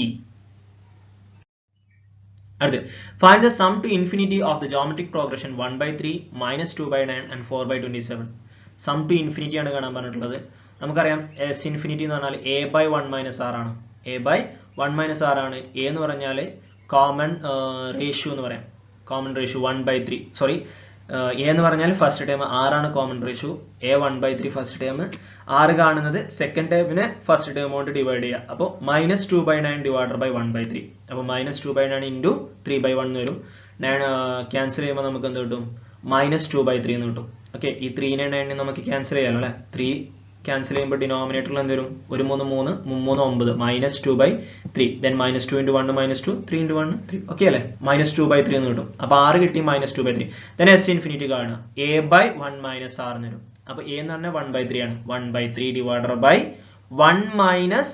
അടുത്ത് find the sum to infinity of the geometric progression 1 by 3 minus 2 by 9 and 4 by 27. Sum to infinity ആണ് കാണാൻ പറഞ്ഞിട്ടുള്ളത്. നമുക്കറിയാം എസ് ഇൻഫിനിറ്റി എന്ന് പറഞ്ഞാൽ a by 1 minus r ആണ്. a by 1 minus r ആണ്. a എന്ന് പറഞ്ഞാൽ കോമൺ റേഷ്യോ എന്ന് പറയാം. Common ratio 1 by 3. Sorry, a എന്ന് പറഞ്ഞാൽ ഫസ്റ്റ് ടൈം, r ആണ് common ratio. a 1 by 3 first term, r കാണുന്നത് സെക്കൻഡ് ടൈമിനെ ഫസ്റ്റ് ടൈം കൊണ്ട് ഡിവൈഡ് ചെയ്യുക. അപ്പോൾ minus 2 by 9 divided by 1 by 3. അപ്പോൾ മൈനസ് 2 by 9 ഇൻറ്റു 3 by 1 എന്ന് വരും. 9 ക്യാൻസൽ ചെയ്യുമ്പോൾ നമുക്ക് എന്ത് കിട്ടും? മൈനസ് 2 by 3 എന്ന് കിട്ടും. ഓക്കെ, ഈ 3നെ 9 നമുക്ക് ക്യാൻസൽ ചെയ്യാമല്ലോ അല്ലേ? 3 ക്യാൻസൽ ചെയ്യുമ്പോൾ ഡിനോമിനേറ്ററിൽ എന്ത് വരും? 1 3 3 3 9 minus 2 by 3. then minus 2 into 1 minus 2, 3 into 1 3. Okay അല്ലേ? മൈനസ് 2 by 3 എന്ന് കിട്ടും. അപ്പോൾ 6 കിട്ടി, minus 2 by 3. then S infinity കാണുക, a by 1 minus r എന്ന് വരും. അപ്പോൾ a എന്ന് പറഞ്ഞാൽ 1 by 3 ആണ്. 1 by 3 divided by 1 minus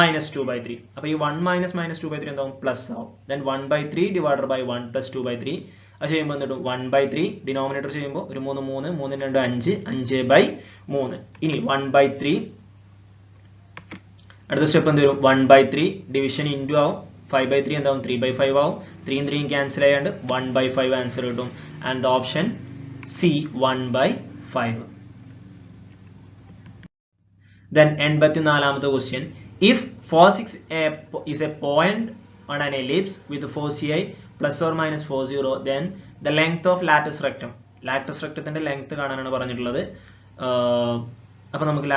minus 2 by 3. അപ്പോൾ ഈ 1 minus minus 2 by 3 എന്താവും? പ്ലസ് ആവും. then 1 by 3 divided by 1 plus 2 by 3. അത് ചെയ്യുമ്പോൾ എന്തിട്ടും? 1 by 3 ഡിനോമിനേറ്റർ ചെയ്യുമ്പോൾ ഒരു 3 3 3 2 5 5 by 3. ഇനി 1 by 3 അടുത്ത സ്റ്റെപ്പ് എന്ത് വരും? 1 by 3 ഡിവിഷൻ ഇൻറ്റു ആവും. 5 by 3 എന്താവും? 3 by 5 ആവും. 3 3 ക്യാൻസൽ ചെയ്യാണ്ട് 1 by 5 ആൻസർ കിട്ടും. And the option C 1 by 5. then 84ാമത്തെ question, if 4 6 is a point on an ellipse with 4 ci plus or minus 40, then the length of latus rectum. Latus റെക്ടത്തിന്റെ length കാണാനാണ് പറഞ്ഞിട്ടുള്ളത്. അപ്പോൾ നമുക്ക്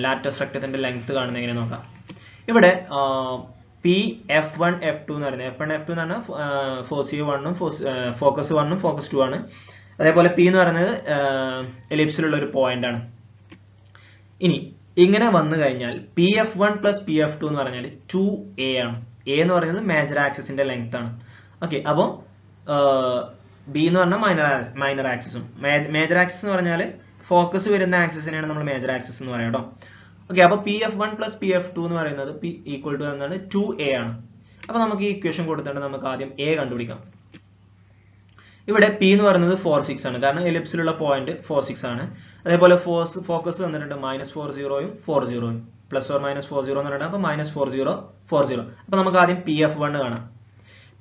latus റെക്ടത്തിന്റെ length കാണുന്നത് എങ്ങനെ നോക്കാം. ഇവിടെ പി F1 F2 എന്ന് പറയുന്നത്, F1 F2 എന്ന് പറഞ്ഞാൽ ഫോസി 1ഉം ഫോക്കസ് 1ഉം ഫോക്കസ് 2 ആണ്. അതേപോലെ പി എന്ന് പറയുന്നത് എലിപ്സിലുള്ള ഒരു പോയിന്റ് ആണ്. ഇനി ഇങ്ങനെ വന്നു കഴിഞ്ഞാൽ PF1 പ്ലസ് PF2 എന്ന് പറഞ്ഞാൽ 2a ആണ്. a എന്ന് പറയുന്നത് മേജർ ആക്സിസിന്റെ ലെങ്ത് ആണ്. ഓക്കെ, അപ്പോൾ ബി എന്ന് പറഞ്ഞാൽ മൈനർ ആക്സിസും. മേജർ ആക്സിസ് എന്ന് പറഞ്ഞാൽ ഫോക്കസ് വരുന്ന ആക്സിസിനെയാണ് നമ്മൾ മേജർ ആക്സിസ് എന്ന് പറയാം കേട്ടോ. ഓക്കെ, അപ്പോൾ PF1 പ്ലസ് PF2 എന്ന് പറയുന്നത് p ഈക്വൽ ടു എന്താണ്? 2a ആണ്. അപ്പോൾ നമുക്ക് ഈ ഇക്വേഷൻ കൊടുത്തിട്ട് നമുക്ക് ആദ്യം a കണ്ടുപിടിക്കാം. ഇവിടെ p എന്ന് പറയുന്നത് 4 6 ആണ്, കാരണം എലിപ്സിലുള്ള പോയിന്റ് 4 6 ആണ്. അതേപോലെ ഫോക്കസ് വന്നിട്ടുണ്ട് മൈനസ് 40 40 പ്ലസ് ഓർ മൈനസ് 40 എന്ന് പറയുന്നത്. അപ്പോൾ മൈനസ് 40 40. അപ്പോൾ നമുക്ക് ആദ്യം PF1 കാണാം.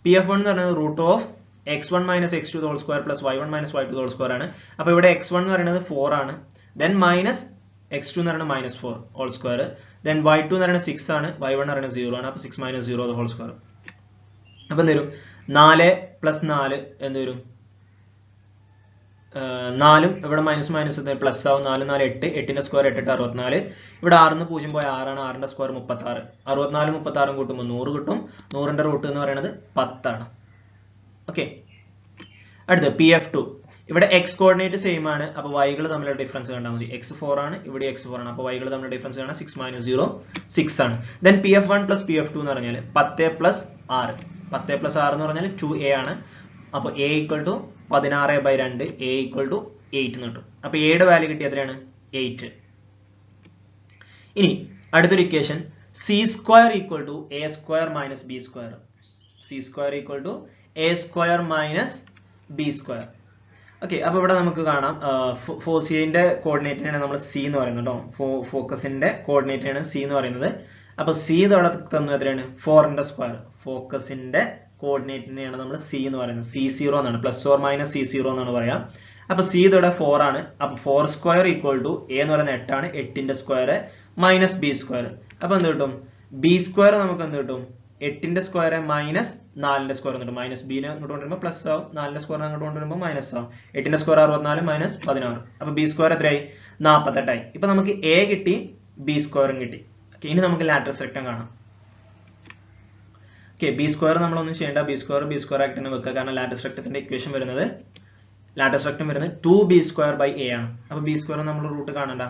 PF1 എന്ന് പറയുന്നത് root of x1 minus x2 whole square plus y1 minus y2 whole square ആണ്. അപ്പോൾ ഇവിടെ x1 എന്ന് പറയുന്നത് 4 ആണ്. ദെൻ മൈനസ് x2 എന്ന് പറയുന്നത് minus 4 whole square. Then y2 എന്ന് പറയുന്നത് 6 ആണ്, y1 എന്ന് പറയുന്നത് 0 ആണ്. അപ്പോൾ 6 മൈനസ് 0 ഹോൾ സ്ക്വയർ. അപ്പോൾ എന്ത് വരും? 4 പ്ലസ് 4 എന്ത് വരും? 4ഉം ഇവിടെ മൈനസ് മൈനസ് പ്ലസ് ആവും. 4 4 8, 8ന്റെ സ്ക്വയർ 8 8 64. ഇവിടെ 6ന്ന് 0 പോയ 6 ആണ്, 6ന്റെ സ്ക്വയർ 36. 64 36 കൂട്ടുമ്പോൾ 100 കിട്ടും. 100ന്റെ റൂട്ട് എന്ന് പറയുന്നത് 10 ആണ്. ഓക്കെ, അടുത്ത് PF2. ഇവിടെ എക്സ് കോർഡിനേറ്റ് സെയിം ആണ്. അപ്പോൾ വൈകൾ തമ്മിലുള്ള ഡിഫറൻസ് കണ്ടാൽ മതി. x4 ആണ്, ഇവിടെ x4 ആണ്. അപ്പോൾ വൈകൾ തമ്മിലുള്ള ഡിഫറൻസ് കാണാൻ 6 - 0 6 ആണ്. ദെൻ pf1 + pf2 എന്ന് പറഞ്ഞാൽ 10 + 6. 10 + 6 എന്ന് പറഞ്ഞാൽ 2a ആണ്. അപ്പോൾ a = 16/2, a = 8 എന്ന് കിട്ടും. അപ്പോൾ a യുടെ വാല്യൂ കിട്ടിയ എത്രയാണ്? 8. ഇനി അടുത്തൊരു equation c² = a² - b². c² = a² - b². Okay, അപ്പോൾ ഇവിടെ നമുക്ക് കാണാം ഫോസിയന്റെ കോർഡിനേറ്റിനാണ് നമ്മൾ സി എന്ന് പറയുന്നത് കേട്ടോ. ഫോക്കസിന്റെ കോർഡിനേറ്റിനാണ് സി എന്ന് പറയുന്നത്. അപ്പോൾ സി ഇവിടെ തന്നു എത്രയാണ്? 4 ഫോക്കസിന്റെ കോർഡിനേറ്റിനെയാണ് നമ്മൾ സി എന്ന് പറയുന്നത്. c0 എന്നാണ്, +or - c0 എന്നാണ് പറയാം. അപ്പോൾ സി ഇവിടെ 4 ആണ്. അപ്പോൾ 4² = a എന്ന് പറയുന്നത് 8 ആണ്. 8ന്റെ സ്ക്വയർ - b². അപ്പോൾ എന്ത് കിട്ടും? b² നമുക്ക് എന്ത് കിട്ടും? 8ന്റെ സ്ക്വയർ - 4ന്റെ സ്ക്വയർ എന്ന് കിട്ടും. -b നെ അങ്ങോട്ട് കൊണ്ടുവരുമ്പോൾ പ്ലസ് ആവും, 4ന്റെ സ്ക്വയർ അങ്ങോട്ട് കൊണ്ടുവരുമ്പോൾ മൈനസ് ആവും. 8ന്റെ സ്ക്വയർ 64 - 16. അപ്പോൾ b² എത്രയായി? 48 ആയി. ഇപ്പൊ നമുക്ക് a കിട്ടി, b² കിട്ടി. ഇനി നമുക്ക് ലാറ്ററസ് റെക്ടം കാണാം. ഓക്കെ, b² നമ്മളൊന്നും ചെയ്യേണ്ട. b² ആയിട്ട് തന്നെ വെക്കുക. കാരണം ലാറ്ററസ് റെക്ടത്തിന്റെ ഇക്വേഷൻ വരുന്നത് 2b²/a ആണ്. അപ്പോൾ b² നമ്മൾ റൂട്ട് കാണണ്ട.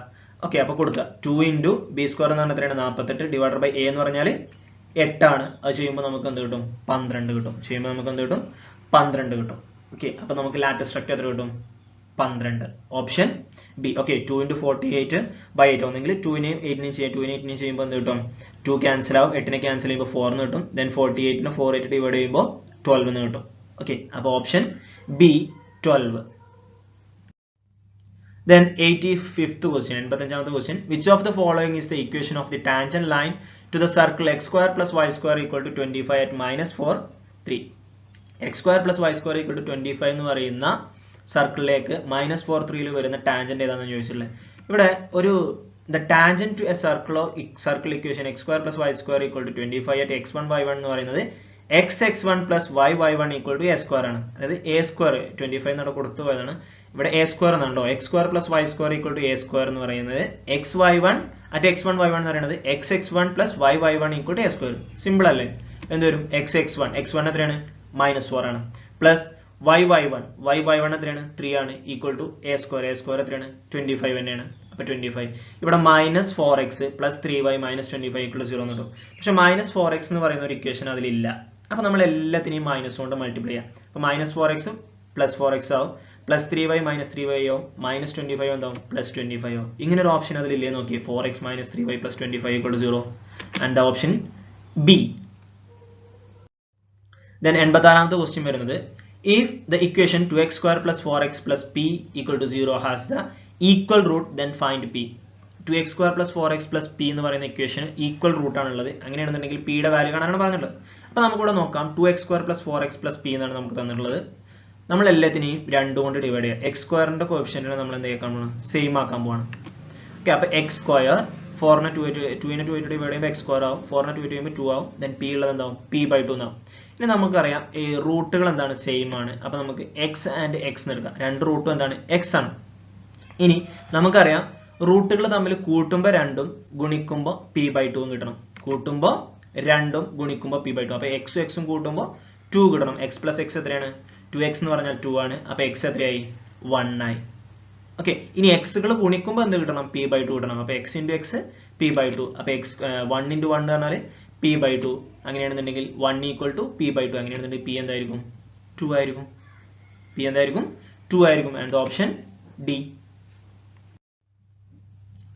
ഓക്കെ, അപ്പോൾ കൊടുക്കുക 2 × b² എന്ന് പറഞ്ഞാൽ എത്രയാണ്? 48 / a എന്ന് പറഞ്ഞാൽ 8 ആണ്. അത് ചെയ്യുമ്പോൾ നമുക്ക് എന്ത് കിട്ടും? 12 കിട്ടും. ചെയ്യുമ്പോൾ നമുക്ക് എന്ത് കിട്ടും? 12 കിട്ടും. ഓക്കെ, അപ്പോൾ നമുക്ക് ലാറ്ററസ് റെക്ടം എത്ര കിട്ടും? 12. Option B. ഓക്കെ, 2 × 48/8 ഒന്നെങ്കിൽ 2നെയും 8നെയും ചെയ്യാം. 2നെയും 8നെയും ചെയ്യുമ്പോൾ എന്ത് കിട്ടും? 2 ക്യാൻസൽ ആവും. 8നെ ക്യാൻസൽ ചെയ്യുമ്പോൾ 4 എന്ന് കിട്ടും. ദെൻ 48നെ 4 ഡിവൈഡ് ചെയ്യുമ്പോൾ 12 എന്ന് കിട്ടും. ഓക്കെ, അപ്പോൾ option B 12. Then 85th question, 85th question. Which of the following is the equation of the tangent line to the circle x² + y² = 25 at -4, 3? x² + y² = 25 എന്ന് പറയുന്ന സർക്കിളിലേക്ക് -4, 3 വരുന്ന ടാൻജന്റ് ഏതാണെന്ന് ചോദിച്ചിട്ടുള്ളത്. ഇവിടെ ഒരു the tangent to a circle equation x² + y² = 25 at x1, y1 എന്ന് പറയുന്നത് x(x1 + y(y1) = a² ആണ്. അതായത് a², 25 എന്നവിടെ കൊടുത്തു പോയതാണ്. ഇവിടെ a² എന്നുണ്ടോ? x² + y² = a² എന്ന് പറയുന്നത് xy1 at x1, y1 എന്ന് പറയുന്നത് x(x1 + y(y1) = a². സിമ്പിൾ അല്ലേ? എന്ത് വരും? x(x1) എത്രയാണ്? -4 ആണ്. പ്ലസ് y(y1) എത്രയാണ്? 3 ആണ്. ഈക്വൽ ടു a² എത്രയാണ്? 25 തന്നെയാണ്. അപ്പോൾ 25. ഇവിടെ -4x + 3y - 25 = 0 എന്ന് കിട്ടും. പക്ഷെ -4x എന്ന് പറയുന്ന ഒരു ഇക്വേഷൻ അതിലില്ല. അപ്പോൾ നമ്മൾ എല്ലാത്തിനെയും മൈനസ് കൊണ്ട് മൾട്ടിപ്ലൈ ചെയ്യാം. അപ്പോൾ -4x +4x ആവും, +3y - 3y ആവും, -25 എന്താവും? +25 ആവും. ഇങ്ങനെ ഒരു ഓപ്ഷൻ അതിലില്ലേ നോക്കിയേ. 4x - 3y + 25 = 0. And the option B. Then 86ാമത്തെ ക്വസ്റ്റ്യൻ വരുന്നത് if the equation 2x² + 4x + p = 0 has the equal root, then find p. 2x² + 4x + p എന്ന് പറയുന്ന ഇക്വേഷൻ ഈക്വൽ റൂട്ട് ആണുള്ളത്. അങ്ങനെയാണെന്നുണ്ടെങ്കിൽ p യുടെ വാല്യൂ കാണാനാണ് പറഞ്ഞിട്ടുള്ളത്. അപ്പോൾ നമുക്കിവിടെ നോക്കാം. 2x² + 4x + p എന്നാണ് നമുക്ക് തന്നിട്ടുള്ളത്. നമ്മൾ എല്ലാത്തിനെയും 2 കൊണ്ട് ഡിവൈഡ് ചെയ്യുക. x² കോഎഫിഷ്യന്റിനെ നമ്മൾ എന്ത് ചെയ്യാൻ പോകണം? സെയിം ആക്കാൻ പോകണം. ഓക്കെ, അപ്പോൾ x², 4നെ 2നെ 2 ആയിട്ട് ഡിവൈഡ് ചെയ്യുമ്പോൾ x² ആവും, 4നെ 2 ചെയ്യുമ്പോൾ 2 ആവും. ദെൻ p ഉള്ളത് എന്താവും? p/2 എന്നാവും. ഇനി നമുക്കറിയാം ഈ റൂട്ടുകൾ എന്താണ്? സെയിം ആണ്. അപ്പോൾ നമുക്ക് x ആൻഡ് x എടുക്കാം. രണ്ട് റൂട്ടും എന്താണ്? x ആണ്. ഇനി നമുക്കറിയാം റൂട്ടുകൾ തമ്മിൽ കൂട്ടുമ്പോൾ 2ഉം ഗുണിക്കുമ്പോൾ p/2 കിട്ടണം. കൂട്ടുമ്പോൾ 2ഉം ഗുണിക്കുമ്പോൾ p/2. അപ്പോൾ x ഉം കൂട്ടുമ്പോൾ 2 കിട്ടണം. x + x എത്രയാണ്? 2x എന്ന് പറഞ്ഞാൽ 2 ആണ്. അപ്പോൾ x എത്രയായി? 1 ആയി. ഓക്കെ, ഇനി എക്സുകൾ ഗുണിക്കുമ്പോൾ എന്ത് കിട്ടണം? p/2 കിട്ടണം. അപ്പോൾ x × x p/2. അപ്പോൾ 1 × 1 എന്ന് പറഞ്ഞാൽ p/2. അങ്ങനെയാണെന്നുണ്ടെങ്കിൽ 1 = p/2. അങ്ങനെയാണെന്നുണ്ടെങ്കിൽ p എന്തായിരിക്കും? 2 ആയിരിക്കും. p എന്തായിരിക്കും? 2 ആയിരിക്കും. And option D.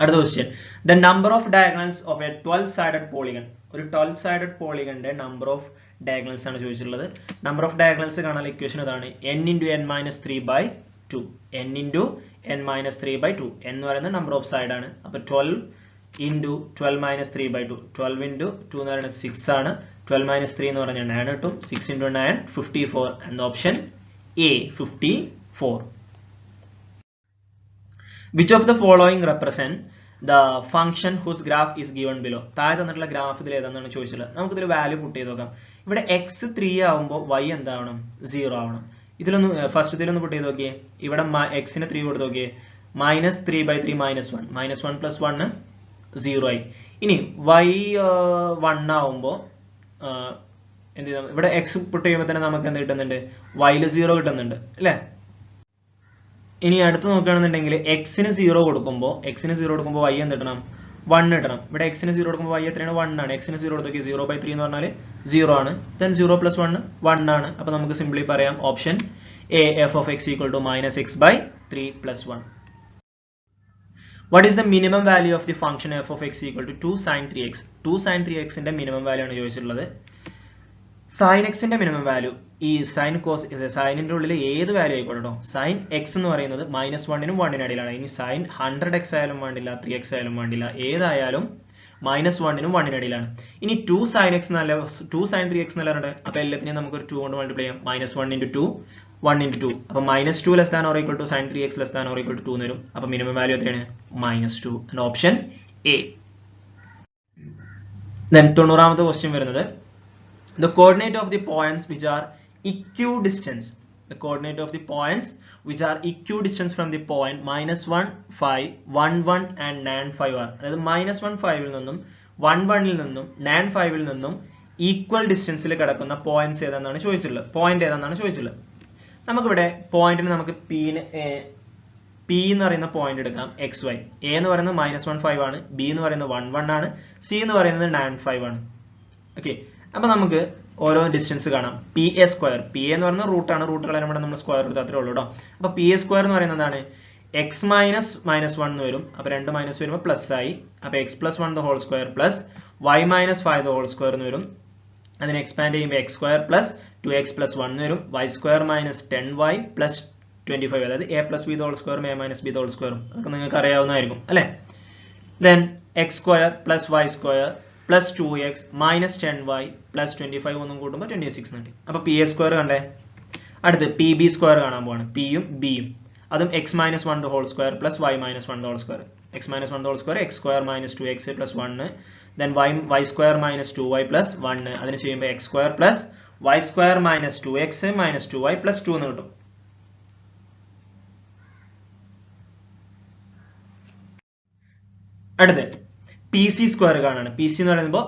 അടുത്ത question. The number of diagonals of a 12-sided polygon. ഒരു 12-sided polygonന്റെ നമ്പർ ഓഫ് ഡയഗണൽസ് ആണ് ചോദിച്ചിട്ടുള്ളത്. നമ്പർ ഓഫ് ഡയഗണൽസ് കാണാൻ ഇക്വേഷൻ ഇതാണ്. n × n - 3/2. n × n - 3/2. n എന്ന് പറയുന്നത് നമ്പർ ഓഫ് സൈഡ് ആണ്. അപ്പോൾ 12 × 12 - 3/2. 12 × 2 എന്ന് പറയുന്നത് 6 ആണ്. 12 - 3 എന്ന് പറഞ്ഞാൽ 9 കിട്ടും. 6 × 9 54. And option A 54. Which of the following represent the function whose graph is given below? താഴെ തന്നിട്ടുള്ള ഗ്രാഫ് ഇതിൽ ഏതാണെന്നാണ് ചോദിച്ചിട്ടുള്ളത്. നമുക്കിതൊരു വാല്യൂ പുട്ട് ചെയ്ത് നോക്കാം. ഇവിടെ x 3 ആവുമ്പോൾ y എന്താവണം? 0 ആവണം. ഇതിലൊന്ന് ഫസ്റ്റ് ഇതിലൊന്ന് പുട്ട് ചെയ്ത് നോക്കിയേ. ഇവിടെ x-ന് 3 കൊടുത്ത് നോക്കിയേ. -3/3 -1. -1 + 1 0 ആയി. ഇനി y 1 ആവുമ്പോൾ എന്ത് ചെയ്താൽ ഇവിടെ x പുട്ട് ചെയ്യുമ്പോൾ തന്നെ നമുക്ക് എന്ത് കിട്ടുന്നുണ്ട്? y 0 കിട്ടുന്നുണ്ട് അല്ലേ? ഇനി അടുത്ത് നോക്കുകയാണെന്നുണ്ടെങ്കിൽ എക്സിന് 0 കൊടുക്കുമ്പോൾ y എന്ത് ഇടണം? 1 ഇടണം. ഇവിടെ എക്സിന് 0 കൊടുക്കുമ്പോൾ y എത്രയാണ്? 1 ആണ്. എക്സിന് 0 കൊടുത്തൊക്കെ 0/3 എന്ന് പറഞ്ഞാൽ 0 ആണ്. then 0 + 1 1 ആണ്. അപ്പോൾ നമുക്ക് സിംപ്ലി പറയാം option A f of x equal to -x/3 + 1. What is the minimum value of the function f of x equal to 2 sin 3x? 2 sin 3x ന്റെ മിനിമം വാല്യൂ ആണ് ചോദിച്ചിട്ടുള്ളത്. sin x ന്റെ minimum value ഈ sin cos സൈനിന്റെ ഉള്ളിൽ ഏത് value ആയിക്കോട്ടെ കേട്ടോ. sin x എന്ന് പറയുന്നത് -1 നും 1 നും ഇടയിലാണ്. ഇനി sin 100x ആയാലും വേണ്ടില്ല, 3x ആയാലും വേണ്ടില്ല, ഏതായാലും -1 നും 1 നും ഇടയിലാണ്. ഇനി 2 sin x എന്നല്ല 2 sin 3x എന്നല്ല. അപ്പോൾ എല്ലാത്തിനെയും നമുക്ക് ഒരു 2 കൊണ്ട് മൾട്ടിപ്ലൈ ചെയ്യാം. -1 × 2 1 × 2. അപ്പോൾ -2 less than or equal to sin 3x less than or equal to 2 എന്ന് വരും. അപ്പോൾ മിനിമം വാല്യൂ എത്രയാണ്? -2. And option A. then 90ാമത്തെ ക്വസ്റ്റ്യൻ വരുന്നത് the coordinate of the points which are equidistant. The coordinate of the points which are equidistant from the point -1 5 1 1 and -5 are. അതായത് -1 5 ൽ നിന്നും 1 1 ൽ നിന്നും 5 ൽ നിന്നും ഈക്വൽ ഡിസ്റ്റൻസിൽ കിടക്കുന്ന പോയിന്റ്സ് ഏതാണെന്നാണ് ചോദിച്ചിട്ടുള്ളത്. പോയിന്റ് ഏതാണെന്നാണ് ചോദിച്ചിട്ടുള്ളത്. നമുക്കിവിടെ പോയിന്റിന് നമുക്ക് പി എന്ന് പറയുന്ന പോയിന്റ് എടുക്കാം xy. എ എന്ന് പറയുന്നത് -1 5 ആണ്, ബി എന്ന് പറയുന്നത് 1 1 ആണ്, സി എന്ന് പറയുന്നത് 5 ആണ്. ഓക്കെ, അപ്പൊ നമുക്ക് ഓരോ ഡിസ്റ്റൻസ് കാണാം. P A square, P A എന്ന് പറയുന്നത് റൂട്ടാണ്, റൂട്ടുകളെ നമ്മുടെ നമ്മൾ സ്ക്വയർ എടുത്ത് അത്രേ ഉള്ളൂ കേട്ടോ. അപ്പൊ പി എ സ്ക്വയർ എന്ന് പറയുന്നത് എന്താണ്? x -1 എന്ന് വരും. അപ്പൊ 2 മൈനസ് വരുമ്പോൾ പ്ലസ് ആയി. അപ്പൊ x + 1 the whole square plus y - 5 the whole square എന്ന് വരും. അതിനെ എക്സ്പാൻഡ് ചെയ്യുമ്പോൾ x square plus 2x + 1 എന്ന് വരും. y square - 10y plus 25, അതായത് a + b the whole square a - b the whole square. അതൊക്കെ നിങ്ങൾക്ക് അറിയാവുന്നതായിരിക്കും അല്ലെ. then x square plus y square plus 2x minus 10y plus 25 ഒന്നും കൂട്ടുമ്പോൾ 26 കിട്ടി. അപ്പൊ പി എ സ്ക്വയർ കണ്ടേ. അടുത്ത് പി ബി സ്ക്വയർ കാണാൻ പോവാണ്. പിയും ബിയും അതും x - 1 the whole square plus y - 1 the whole square. x - 1 the whole square x square - 2x plus 1 then y square - 2y plus 1. അതിന് ചെയ്യുമ്പോൾ x square plus y square - 2x - 2y plus 2 എന്ന് കിട്ടും. അടുത്ത് പി സി സ്ക്വയർ കാണാണ്. P C എന്ന് പറയുമ്പോൾ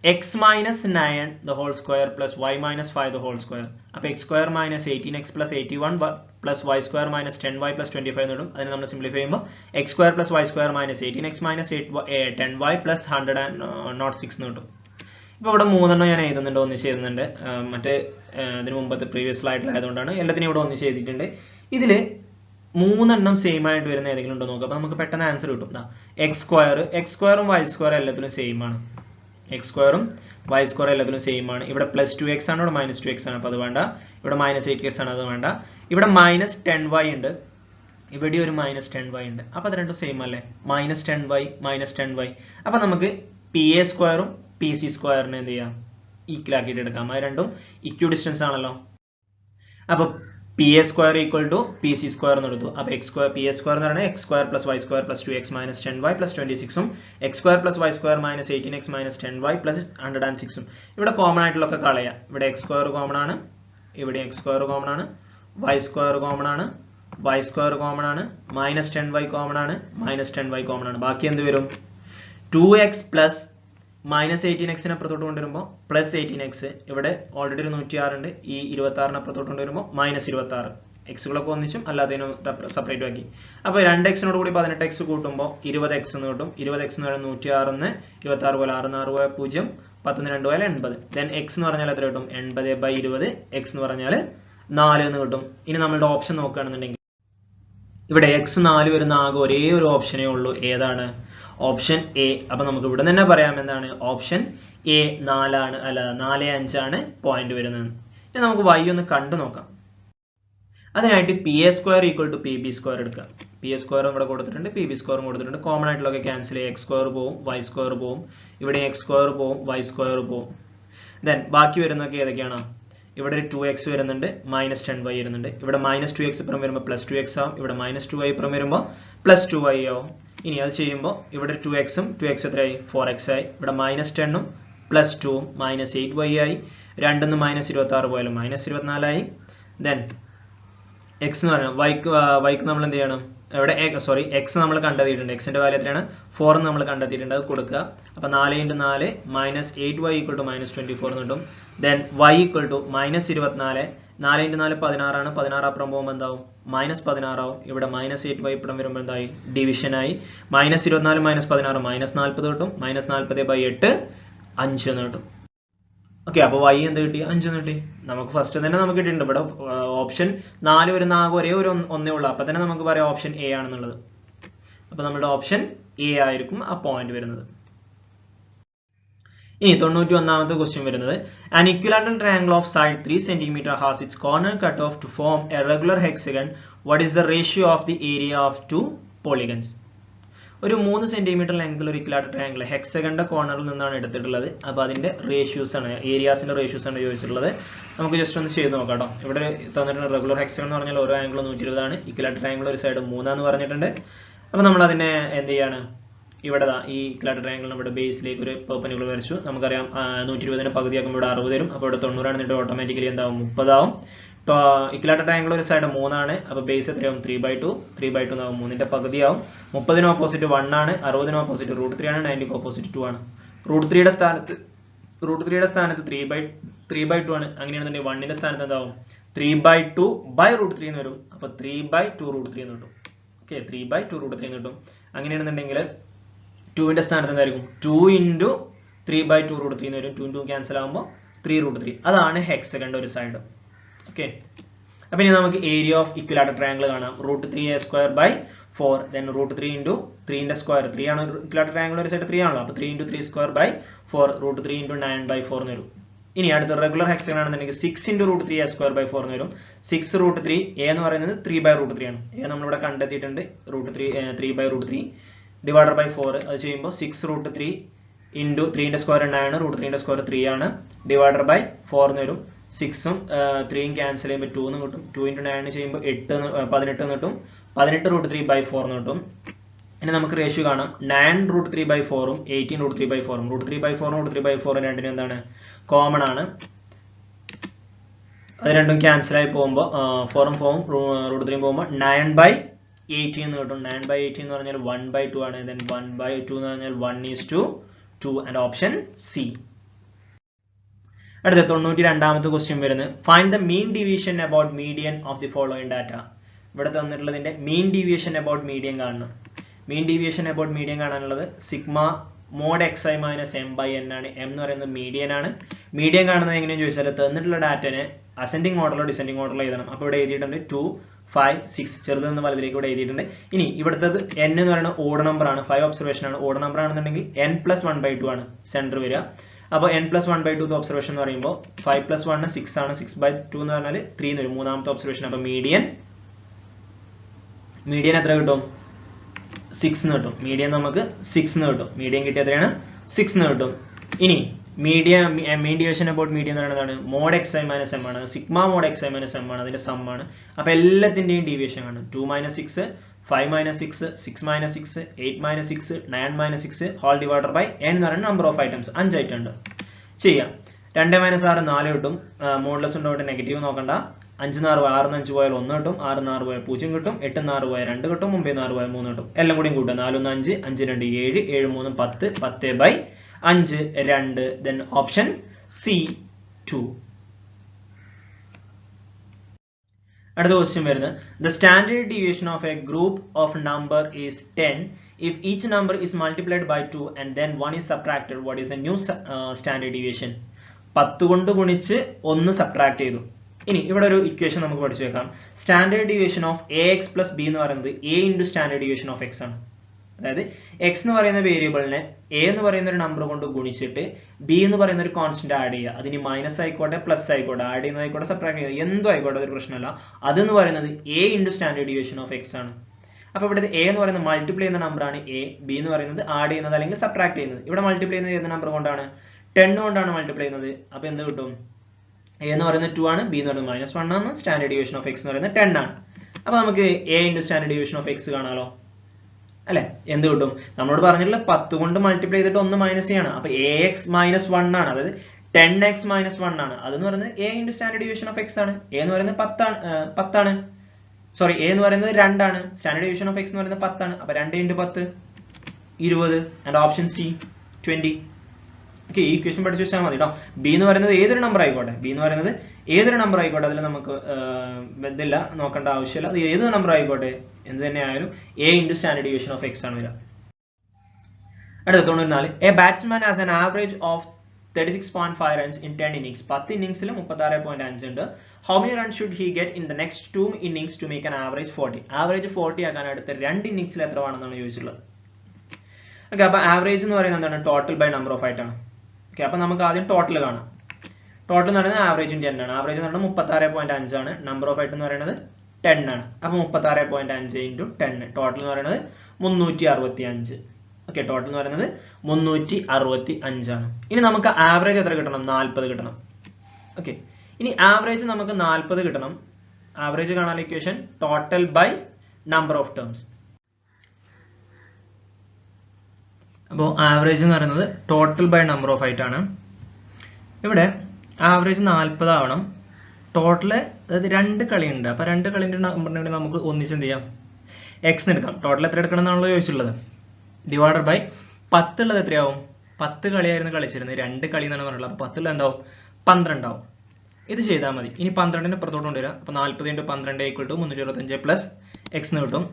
x - 9 the whole square plus y - 5 the whole square. അപ്പോൾ x square - 18x plus 81 plus y square - 10y plus 25 എന്ന് കിട്ടും. അതിനെ നമ്മൾ സിംപ്ലിഫൈ ചെയ്യുമ്പോൾ x square plus y square - 18x minus 10y plus 106 എന്ന് കിട്ടും. ഇപ്പോൾ ഇവിടെ 3 ഞാൻ എഴുതുന്നുണ്ട്, ഒന്നിച്ച് എഴുതുന്നുണ്ട്. മറ്റേ ഇതിന് മുമ്പത്തെ പ്രീവിയസ് സ്ലൈഡിലായതുകൊണ്ടാണ് എല്ലാത്തിനും ഇവിടെ ഒന്നിച്ച് എഴുതിയിട്ടുണ്ട്. ഇതിൽ 3 സെയിം ആയിട്ട് വരുന്ന ഏതെങ്കിലും ഉണ്ടോ നോക്കാം. അപ്പൊ നമുക്ക് പെട്ടെന്ന് ആൻസർ കിട്ടും. x സ്ക്വയറും y സ്ക്വയർ എല്ലാത്തിലും സെയിം ആണ്. x സ്ക്വയറും y സ്ക്വയർ എല്ലാത്തിലും സെയിം ആണ്. ഇവിടെ +2x ആണ്, ഇവിടെ -2x ആണ്, അപ്പൊ അത് വേണ്ട. ഇവിടെ -8x ആണ്, അത് വേണ്ട. ഇവിടെ -10y ഉണ്ട്, ഇവിടെ ഒരു -10y ഉണ്ട്. അപ്പൊ അത് രണ്ടും സെയിം അല്ലേ? -10y. അപ്പൊ നമുക്ക് പി എ സ്ക്വയറും പി സി സ്ക്വയറിനെ എന്ത് ചെയ്യാം? ഈക്വൽ ആക്കിയിട്ട് എടുക്കാം. അത് രണ്ടും ഇക്വി ഡിസ്റ്റൻസ് ആണല്ലോ. അപ്പൊ P A square equal to P C square എന്ന് എടുത്തു. അപ്പൊ പി എ സ്ക്വയർ എന്ന് പറയുന്നത് x square plus y square plus 2x minus 10y plus 26ഉം x square plus y square minus 18x minus 10y plus 106ഉം. ഇവിടെ common ആയിട്ടുള്ളൊക്കെ കളയാം. ഇവിടെ x സ്ക്വയർ കോമൺ ആണ്, ഇവിടെ x സ്ക്വയർ കോമൺ ആണ്, y സ്ക്വയർ കോമൺ ആണ്, y സ്ക്വയർ കോമൺ ആണ്, മൈനസ് 10y കോമൺ ആണ്, മൈനസ് 10y കോമൺ ആണ്. ബാക്കി എന്ത് വരും? 2x പ്ലസ് -18x അപ്പുറത്തോട്ട് കൊണ്ടുവരുമ്പോൾ പ്ലസ് 18x. ഇവിടെ ഓൾറെഡി ഒരു 106 ഉണ്ട്. ഈ 26 അപ്പുറത്തോട്ട് കൊണ്ടുവരുമ്പോൾ -26. എക്സുകളൊക്കെ ഒന്നിച്ചും അല്ലാത്തതിനും സെപ്പറേറ്റ് ആക്കി. അപ്പോൾ 2x കൂടി 18x കൂട്ടുമ്പോൾ 20x എന്ന് കിട്ടും. 20x എന്ന് പറയുന്നത് 106 26 പോലെ 6 6 0 10 2 പോലെ 80. ദെൻ x എന്ന് പറഞ്ഞാൽ എത്ര കിട്ടും? 80/20. x എന്ന് പറഞ്ഞാൽ 4 എന്ന് കിട്ടും. ഇനി നമ്മളുടെ ഓപ്ഷൻ നോക്കുകയാണെന്നുണ്ടെങ്കിൽ ഇവിടെ x 4 വരുന്ന ആകെ ഒരേ ഒരു ഓപ്ഷനേ ഉള്ളൂ. ഏതാണ്? Option A. അപ്പൊ നമുക്ക് ഇവിടെ തന്നെ പറയാം എന്താണ്? ഓപ്ഷൻ എ 4 ആണ്, അല്ല 4 5 ആണ് പോയിന്റ് വരുന്നത്. ഇനി നമുക്ക് y ഒന്ന് കണ്ടു നോക്കാം. അതിനായിട്ട് P A square equal to P B square എടുക്കാം. പി എ സ്ക്വയറും ഇവിടെ കൊടുത്തിട്ടുണ്ട്, പി ബി സ്ക്വയറും കൊടുത്തിട്ടുണ്ട്. കോമൺ ആയിട്ടുള്ളതൊക്കെ ക്യാൻസൽ ചെയ്യും. എക്സ് സ്ക്വയർ പോവും, വൈ സ്ക്വയർ പോവും, ഇവിടെ എക്സ് സ്ക്വയർ പോവും, വൈ സ്ക്വയർ പോവും. ദെൻ ബാക്കി വരുന്നതൊക്കെ ഏതൊക്കെയാണ്? ഇവിടെ ഒരു 2x വരുന്നുണ്ട്, -10y വരുന്നുണ്ട്. ഇവിടെ -2x ഇപ്പുറം വരുമ്പോൾ +2x ആവും. ഇവിടെ -2y ഇപ്പുറം വരുമ്പോൾ +2y ആവും. ഇനി അത് ചെയ്യുമ്പോൾ ഇവിടെ 2xും 2x എത്രയായി? 4x ആയി. ഇവിടെ -10ഉം +2ഉം -8y ആയി. 2 -26 പോയാലും -24 ആയി. ദെൻ x എന്ന് പറയുന്നത് വൈക്ക് നമ്മൾ എന്ത് ചെയ്യണം? ഇവിടെ x നമ്മൾ കണ്ടെത്തിയിട്ടുണ്ട്. എക്സിന്റെ വാല്യൂ എത്രയാണ്? 4 നമ്മൾ കണ്ടെത്തിയിട്ടുണ്ട്. അത് കൊടുക്കുക. അപ്പൊ 4 × 4 -8y = -24 എന്ന് കിട്ടും. ദെൻ y = -24 4 × 4 16 ആണ്. 16 അപ്പുറം പോകുമ്പോൾ എന്താവും? -16 ആവും. ഇവിടെ -8y ഇപ്പുറം വരുമ്പോൾ എന്തായി? ഡിവിഷനായി. -24 -16 -40 കിട്ടും. -40/8 5 എന്ന് കിട്ടും. ഓക്കെ, അപ്പൊ y എന്ത് കിട്ടി? 5 എന്ന് കിട്ടി. നമുക്ക് ഫസ്റ്റ് തന്നെ നമുക്ക് കിട്ടിയിട്ടുണ്ട്. ഇവിടെ ഓപ്ഷൻ 4 വരുന്ന ആകെ ഒരേ ഒരു ഒന്നേ ഉള്ളൂ. അപ്പൊ തന്നെ നമുക്ക് പറയാം ഓപ്ഷൻ എ ആണെന്നുള്ളത്. അപ്പൊ നമ്മുടെ ഓപ്ഷൻ എ ആയിരിക്കും ആ പോയിന്റ് വരുന്നത്. ഇനി 91ാമത്തെ ക്വസ്റ്റ്യൻ വരുന്നത് an equilateral triangle of side 3 cm has its corner cut off to form a regular hexagon. What is the ratio of the area of two polygons? ഒരു 3 centimetre ലെങ്തിൽ ഒരു equilateral triangle ഹെക്സഗന്റെ കോർണറിൽ നിന്നാണ് എടുത്തിട്ടുള്ളത്. അപ്പൊ അതിന്റെ റേഷ്യൂസ് ആണ്, ഏരിയാസിന്റെ ratios ആണ് ചോദിച്ചിട്ടുള്ളത്. നമുക്ക് ജസ്റ്റ് ഒന്ന് ചെയ്ത് നോക്കാം കേട്ടോ. ഇവിടെ തന്നിട്ടുണ്ട് റെഗുലർ ഹെക്സഗൺ എന്ന് പറഞ്ഞാൽ ഓരോ ആംഗിളും 120 ആണ്. ഇക്വിലാറ്ററൽ ട്രയാങ്കിൾ ഒരു സൈഡ് 3 എന്ന് പറഞ്ഞിട്ടുണ്ട്. അപ്പൊ നമ്മൾ അതിനെ എന്ത് ചെയ്യാണ്? ഇവിടെ ഈ ഇക്വിലാറ്ററൽ ട്രയാങ്കിൾ നമ്മുടെ ബേസിലേക്ക് ഒരു പെർപെൻഡിക്കുലർ വരച്ചു. നമുക്കറിയാം 120നെ പകുതിയാക്കുമ്പോൾ ഇവിടെ 60 വരും. അപ്പോൾ ഇവിടെ 90 ആണെന്നിട്ട് ഓട്ടോമാറ്റിക്കലി എന്താവും? 30 ആവും. ഇക്വിലാറ്ററൽ ട്രയാങ്കിൾ ഒരു സൈഡ് 3 ആണ്. അപ്പൊ ബേസ് എത്രയാവും? 3/2 ആവും. 3ന്റെ പകുതിയാവും. 30ന് ഓപ്പോസിറ്റ് 1 ആണ്. 60ന് ഓപ്പോസിറ്റ് √3 ആണ്. 90ക്ക് ഓപ്പോസിറ്റ് 2 ആണ്. √3യുടെ സ്ഥാനത്ത് 3/2 ആണ്. അങ്ങനെയാണെന്നുണ്ടെങ്കിൽ 1ന്റെ സ്ഥാനത്ത് എന്താവും? 3/2/√3 എന്ന് വരും. അപ്പൊ 3/2√3 എന്ന് കിട്ടും. ഓക്കെ, 3/2√3 എന്ന് കിട്ടും. അങ്ങനെയാണെന്നുണ്ടെങ്കിൽ 2ന്റെ സ്ഥാനത്ത് എന്തായിരിക്കും? 2 × 3/2√3 എന്ന് വരും. 2 × 2 ക്യാൻസൽ ആകുമ്പോൾ 3√3. അതാണ് ഹെക്സഗന്റെ ഒരു സൈഡ്. ഓക്കെ, അപ്പൊ ഇനി നമുക്ക് ഏരിയ ഓഫ് ഇക്വിലാറ്ററൽ ട്രയാങ്കിൾ കാണാം. √3a²/4 then √3 × 3ന്റെ സ്ക്വയർ 3 ആണ്. ഇക്വിലാറ്ററൽ ട്രയാങ്കിൾ ഒരു സൈഡ് 3 ആണല്ലോ. അപ്പൊ 3 × 3²/4 √3 × 9/4 എന്ന് വരും. ഇനി അടുത്ത റെഗുലർ ഹെക്സഗൺ ആണെന്നുണ്ടെങ്കിൽ 6 × √3a²/4 എന്ന് വരും. 6 √3 a എന്ന് പറയുന്നത് 3/√3 ആണ്. a നമ്മളിവിടെ കണ്ടെത്തിയിട്ടുണ്ട്. 3/√3 /4 അത് ചെയ്യുമ്പോൾ 6 √3 × 3ന്റെ സ്ക്വയർ 9, √3ന്റെ സ്ക്വയർ 3 ആണ്, /4 എന്ന് വരും. 6ഉം 3യും ക്യാൻസൽ ചെയ്യുമ്പോൾ 2 എന്ന് കിട്ടും. 2 × 9 ചെയ്യുമ്പോൾ 18 എന്ന് കിട്ടും. 18 √3/4 എന്ന് കിട്ടും. ഇനി നമുക്ക് റേഷ്യോ കാണാം. 9 √3/4ഉം 18 √3/4ഉം. √3/4 രണ്ടിനും എന്താണ്? കോമൺ ആണ്. അത് രണ്ടും ക്യാൻസൽ ആയി പോകുമ്പോൾ 4ഉം 4ഉം √3 പോകുമ്പോൾ 9/18 എന്ന് കിട്ടും. 9/18 എന്ന് പറഞ്ഞാൽ 1/2 ആണ്. then 1/2 എന്ന് പറഞ്ഞാൽ 1:2 and ഓപ്ഷൻ സി. അടുത്ത 92ാമത്തെ ക്വസ്റ്റ്യൻ വരുന്നത് find the mean deviation about median of the following data. ഇവിടെ തന്നിട്ടുള്ളതിന്റെ മീൻ ഡീവിയേഷൻ അബൌട്ട് മീഡിയൻ കാണണം. മീൻ ഡീവിയേഷൻ അബൌട്ട് മീഡിയൻ കാണാനുള്ളത് സിഗ്മ mod xi - m/n ആണ്. m എന്ന് പറയുന്നത് മീഡിയൻ ആണ്. മീഡിയൻ കാണുന്നത് എങ്ങനെയാണെന്ന് ചോദിച്ചാൽ തന്നിട്ടുള്ള ഡാറ്റനെ അസെൻഡിങ് ഓർഡറിലോ ഡിസെൻഡിങ് ഓർഡറിലോ എഴുതണം. അപ്പോൾ ഇവിടെ എഴുതിയിട്ടുണ്ട് 2, 5, 6 ചെറുതിൽ നിന്ന് വലുതിലേക്ക് ഇവിടെ എഴുതിയിട്ടുണ്ട്. ഇനി ഇവിടുത്തെ n എന്ന് പറയുന്നത് ഓഡ് നമ്പർ ആണ്. 5 ഒബ്സർവേഷൻ ആണ്. ഓഡ് നമ്പർ ആണെന്നുണ്ടെങ്കിൽ n + 1/2 ആണ് സെന്റർ വരിക. അപ്പോൾ n + 1/2 ഒബ്സർവേഷൻ എന്ന് പറയുമ്പോൾ 5 + 1 6 ആണ്. 6/2 എന്ന് പറഞ്ഞാൽ 3 എന്ന് വരും. മൂന്നാമത്തെ ഒബ്സർവേഷൻ. അപ്പോൾ മീഡിയൻ എത്ര കിട്ടും? 6 എന്ന് കിട്ടും. മീഡിയൻ നമുക്ക് 6 എന്ന് കിട്ടും. മീഡിയൻ കിട്ടിയ എത്രയാണ്? 6 എന്ന് കിട്ടും. ഇനി മീൻ ഡീവിയേഷൻ അബൌട്ട് മീഡിയൻ എന്ന് പറയുന്നത് mod xi - m ആണ്. സിഗ്മ mod xi - m ആണ്. അതിന്റെ സം ആണ്. അപ്പൊ എല്ലാത്തിന്റെയും ഡീവിയേഷൻ ആണ്. 2 - 6, 5 - 6, 6 - 6, 8 - 6, 9 - 6 ഹോൾ ഡിവൈഡഡ് ബൈ n എന്ന് പറയുന്ന നമ്പർ ഓഫ് ഐറ്റംസ്. 5 ഐറ്റം ഉണ്ട്. ചെയ്യാം. 2 - 6 4 കിട്ടും. മോഡുലസ് ഉണ്ടോട്ട് നെഗറ്റീവ് നോക്കണ്ട. 5 × 6 6 × 5 പോയാൽ 1 കിട്ടും. 6 × 6 പോയാൽ 0 കിട്ടും. 8 × 6 പോയാൽ 2 കിട്ടും. 9 × 6 പോയാൽ 3 കിട്ടും. എല്ലാം കൂടിയും കൂട്ടുക. 4 × 5 5 × 2 7 7 × 3 10 10/5 2 then ഓപ്ഷൻ സി 2. അടുത്ത ക്വസ്റ്റ്യൻ വരുന്നത് the standard deviation of a group of number is 10 if each number is multiplied by 2 and then 1 is subtracted. What is the new standard deviation? 10 കൊണ്ട് ഗുണിച്ച് 1 സബ്ട്രാക്ട് ചെയ്തു. ഇനി ഇവിടെ ഒരു ഇക്വേഷൻ നമുക്ക് പഠിച്ചു വെക്കാം. Standard deviation of ax + b എന്ന് പറയുന്നത് a × standard deviation of x ആണ്. അതായത് x എന്ന് പറയുന്ന വേരിയബിളിനെ a എന്ന് പറയുന്ന ഒരു നമ്പർ കൊണ്ട് ഗുണിച്ചിട്ട് b എന്ന് പറയുന്ന ഒരു കോൺസ്റ്റന്റ് ആഡ് ചെയ്യുക. അതിന് മൈനസ് ആയിക്കോട്ടെ പ്ലസ് ആയിക്കോട്ടെ ആഡ് ചെയ്യുന്നതായിക്കോട്ടെ സബ്ട്രാക്ട് ചെയ്യുക എന്തോ ആയിക്കോട്ടെ ഒരു പ്രശ്നമല്ല. അതെന്ന് പറയുന്നത് a × standard deviation of x ആണ്. അപ്പോൾ ഇവിടെ a എന്ന് പറയുന്നത് മൾട്ടിപ്ലൈ ചെയ്യുന്ന നമ്പറാണ് a, b എന്ന് പറയുന്നത് ആഡ് ചെയ്യുന്നത് അല്ലെങ്കിൽ സബ്ട്രാക്ട് ചെയ്യുന്നത്. ഇവിടെ മൾട്ടിപ്ലൈ ചെയ്യുന്നത് ഏത് നമ്പർ കൊണ്ടാണ്? 10 കൊണ്ടാണ് മൾട്ടിപ്ലൈ ചെയ്യുന്നത്. അപ്പോൾ എന്ത് കിട്ടും? a എന്ന് പറയുന്നത് 2 ആണ്, b എന്ന് പറയുന്നത് -1 ആണ്, സ്റ്റാൻഡേർഡ് ഡീവിയേഷൻ ഓഫ് x എന്ന് പറയുന്നത് 10 ആണ്. അപ്പോൾ നമുക്ക് a × standard deviation of x കാണാലോ അല്ലെ? എന്ത് കിട്ടും? നമ്മളോട് പറഞ്ഞിട്ടുള്ള 10 കൊണ്ട് മൾട്ടിപ്ലൈ ചെയ്തിട്ട് 1 മൈനസ് ചെയ്യാണ്. അപ്പൊ ax - 1 ആണ്. അതായത് 10x - 1 ആണ്. അതെന്ന് പറയുന്നത് a × standard deviation of x ആണ്. a എന്ന് പറയുന്നത് 10 ആണ്. സോറി, a എന്ന് പറയുന്നത് 2 ആണ്. സ്റ്റാൻഡേർഡ് ഡീവിയേഷൻ ഓഫ് x എന്ന് പറയുന്നത് 10 ആണ്. അപ്പൊ 2 × 10 20 ആൻഡ് ഓപ്ഷൻ സി 20. ഓക്കെ, ഈ ഇക്വേഷൻ പഠിച്ചു വെച്ചാൽ മതി കേട്ടോ. ബി എന്ന് പറയുന്നത് ഏതൊരു നമ്പർ ആയിക്കോട്ടെ, ബി എന്ന് പറയുന്നത് ഏതൊരു നമ്പർ ആയിക്കോട്ടെ, അതിൽ നമുക്ക് ഇതില്ല, നോക്കേണ്ട ആവശ്യമില്ല. അത് ഏതൊരു നമ്പർ ആയിക്കോട്ടെ, എന്ത് തന്നെ ആയാലും a into standard deviation of X ആണ് വരിക. അടുത്ത 94. A batsman has an average of 36.5 runs in 10 innings. 10 ഇന്നിംഗ്സിൽ 36.5 ഉണ്ട്. How many runs should he get in the next 2 innings to make an average 40? Average 40 ആക്കാൻ അടുത്ത 2 ഇന്നിംഗ്സിൽ എത്ര വേണമെന്നാണ് ചോദിച്ചിട്ടുള്ളത്. ഓക്കെ, അപ്പൊ ആവറേജ് എന്ന് പറയുന്നത് എന്താണ്? ടോട്ടൽ ബൈ നമ്പർ ഓഫ് ആയിട്ടാണ്. ഓക്കെ, അപ്പൊ നമുക്ക് ആദ്യം ടോട്ടൽ കാണാം. ടോട്ടൽ എന്ന് പറയുന്നത് ആവറേജിന്റെ എണ്ണാണ്. ആവറേജ് എന്ന് പറയുന്നത് 36.5 ആണ്. നമ്പർ ഓഫ് ആയിട്ട് എന്ന് പറയുന്നത് 10 ആണ്. അപ്പൊ 36.5 ഇൻറ്റു 10, ടോട്ടൽ എന്ന് പറയുന്നത് 365. ഓക്കെ, ടോട്ടൽ എന്ന് പറയുന്നത് 365 ആണ്. ഇനി നമുക്ക് ആവറേജ് എത്ര കിട്ടണം? 40 കിട്ടണം. ഓക്കെ, ഇനി ആവറേജ് നമുക്ക് 40 കിട്ടണം. ആവറേജ് കാണാൻ equation total by number of terms. അപ്പോൾ ആവറേജ് എന്ന് പറയുന്നത് ടോട്ടൽ ബൈ നമ്പർ ഓഫ് ആയിട്ടാണ്. ഇവിടെ ആവറേജ് 40 ആവണം. ടോട്ടല്, അതായത് 2 കളിയുണ്ട്. അപ്പൊ 2 കളിന്റെ നമ്പറിന് വേണ്ടി നമുക്ക് ഒന്നിച്ച് എന്ത് ചെയ്യാം? എക്സ് എടുക്കാം. ടോട്ടൽ എത്ര എടുക്കണം എന്നാണല്ലോ ചോദിച്ചിട്ടുള്ളത്. ഡിവൈഡഡ് ബൈ 10 ഉള്ളത് എത്രയാവും? 10 കളിയായിരുന്നു കളിച്ചിരുന്നത്, 2 കളി എന്നാണ് പറഞ്ഞിട്ടുള്ളത്. അപ്പൊ 10 എന്താവും? 12 ആവും. ഇത് ചെയ്താൽ മതി. ഇനി 12ന്റെ പുറത്തോട്ട് കൊണ്ടുവരാം. അപ്പൊ 40 × 12 = 325 പ്ലസ് എക്സ് എന്ന് കിട്ടും.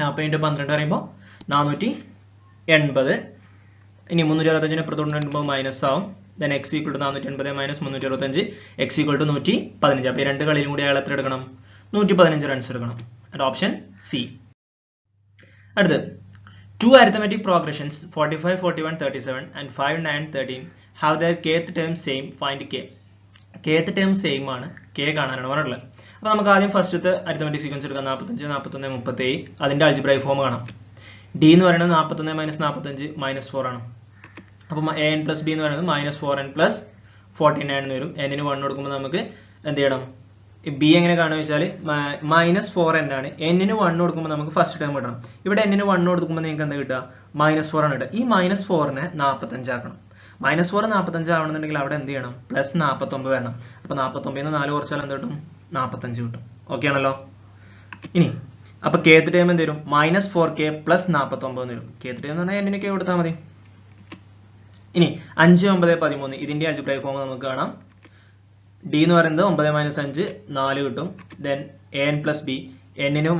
40 × 12 പറയുമ്പോൾ 480. ഇനി 365 പുറത്തോട്ട് കൊണ്ടുവരുമ്പോൾ മൈനസ് ആവും. then x = 480 minus 365, x = 115. അപ്പോൾ ഈ 2 കളിയിലും കൂടി അയാൾ എത്ര എടുക്കണം? 115 റൺസ് എടുക്കണം. Option C. അടുത്ത് 2 arithmetic progressions 45, 41, 37 and 5, 9, 13 have their kth term same. Find k. kth term same ആണ്, k കാണാനാണ് പറഞ്ഞിട്ടുള്ളത്. അപ്പോൾ നമുക്ക് ആദ്യം ഫസ്റ്റത്തെ അരിത്തമെറ്റിക് സീക്വൻസ് എടുക്കാം. 45, 41, 37. അതിന്റെ അൾജിബ്രൈക് ഫോം കാണാം. d എന്ന് പറയുന്നത് 41 - 45 -4 ആണ്. അപ്പോൾ an + b എന്ന് പറയുന്നത് -4n + 49 എന്ന് വരും. n ന് 1 കൊടുക്കുമ്പോൾ നമുക്ക് എന്ത് ചെയ്യണം? b എങ്ങനെ കാണുക വെച്ചാൽ -4n ആണ്. n ന് 1 കൊടുക്കുമ്പോൾ നമുക്ക് ഫസ്റ്റ് ടേം കിട്ടണം. ഇവിടെ n ന് 1 കൊടുക്കുമ്പോൾ നിങ്ങൾക്ക് എന്താ കിട്ടുക? -4 ആണ് കിട്ടുക. ഈ -4നെ 45 ആക്കണം. -4 45 ആവണമെന്നുണ്ടെങ്കിൽ അവിടെ എന്ത് ചെയ്യണം? +49 വരണം. അപ്പോൾ 49 ന്ന് 4 കുറച്ചാൽ എന്ത് കിട്ടും? 45 കിട്ടും. ഓക്കെ ആണല്ലോ. ഇനി അപ്പോൾ kth ടേം എന്ത് വരും? -4k + 49 എന്ന് വരും. kth ടേം എന്ന് പറഞ്ഞാൽ n ന് k കൊടുത്താൽ മതി. ഇനി 5, 9, 13 ഇതിന്റെ അൾജിബ്രൈക് ഫോം നമുക്ക് കാണാം. d എന്ന് പറയുന്നത് 9 - 5 4 കിട്ടും. then an + b, n ന്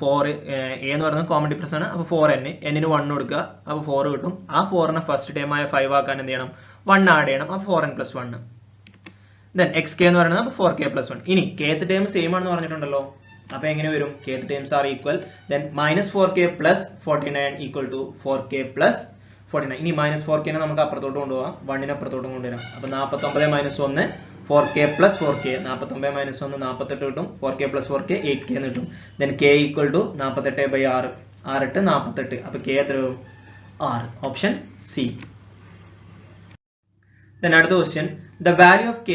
4, a എന്ന് പറയുന്നത് കോമൺ ഡിഫറൻസ് ആണ്. അപ്പോൾ 4n, n ന് 1 കൊടുക്കുക. അപ്പോൾ 4 കിട്ടും. ആ 4നെ ഫസ്റ്റ് ടേം ആയ 5 ആക്കാൻ എന്ത് ചെയ്യണം? 1 ആഡ് ചെയ്യണം. അപ്പോൾ 4n + 1. then xk എന്ന് പറയുന്നത് 4k + 1. ഇനി kth ടേം സെയിം ആണെന്ന് പറഞ്ഞിട്ടുണ്ടല്ലോ. അപ്പോൾ എങ്ങനെ വരും? kth terms R equal. then -4k + 49 = 4k + 49. ഇനി -4k നെ നമുക്ക് അപ്പുറത്തോട്ട് കൊണ്ടുപോകാം. 1 നെ അപ്പുറത്തോട്ട് കൊണ്ടുവരാം. അപ്പോൾ 49 - 1 4k + 4k. 49 - 1 48 കിട്ടും. 4k + 4k 8k എന്ന് കിട്ടും. then k = 48/6. 6 × 48. അപ്പോൾ k എത്ര വരും? 6. Option C. then അടുത്ത question, the value of k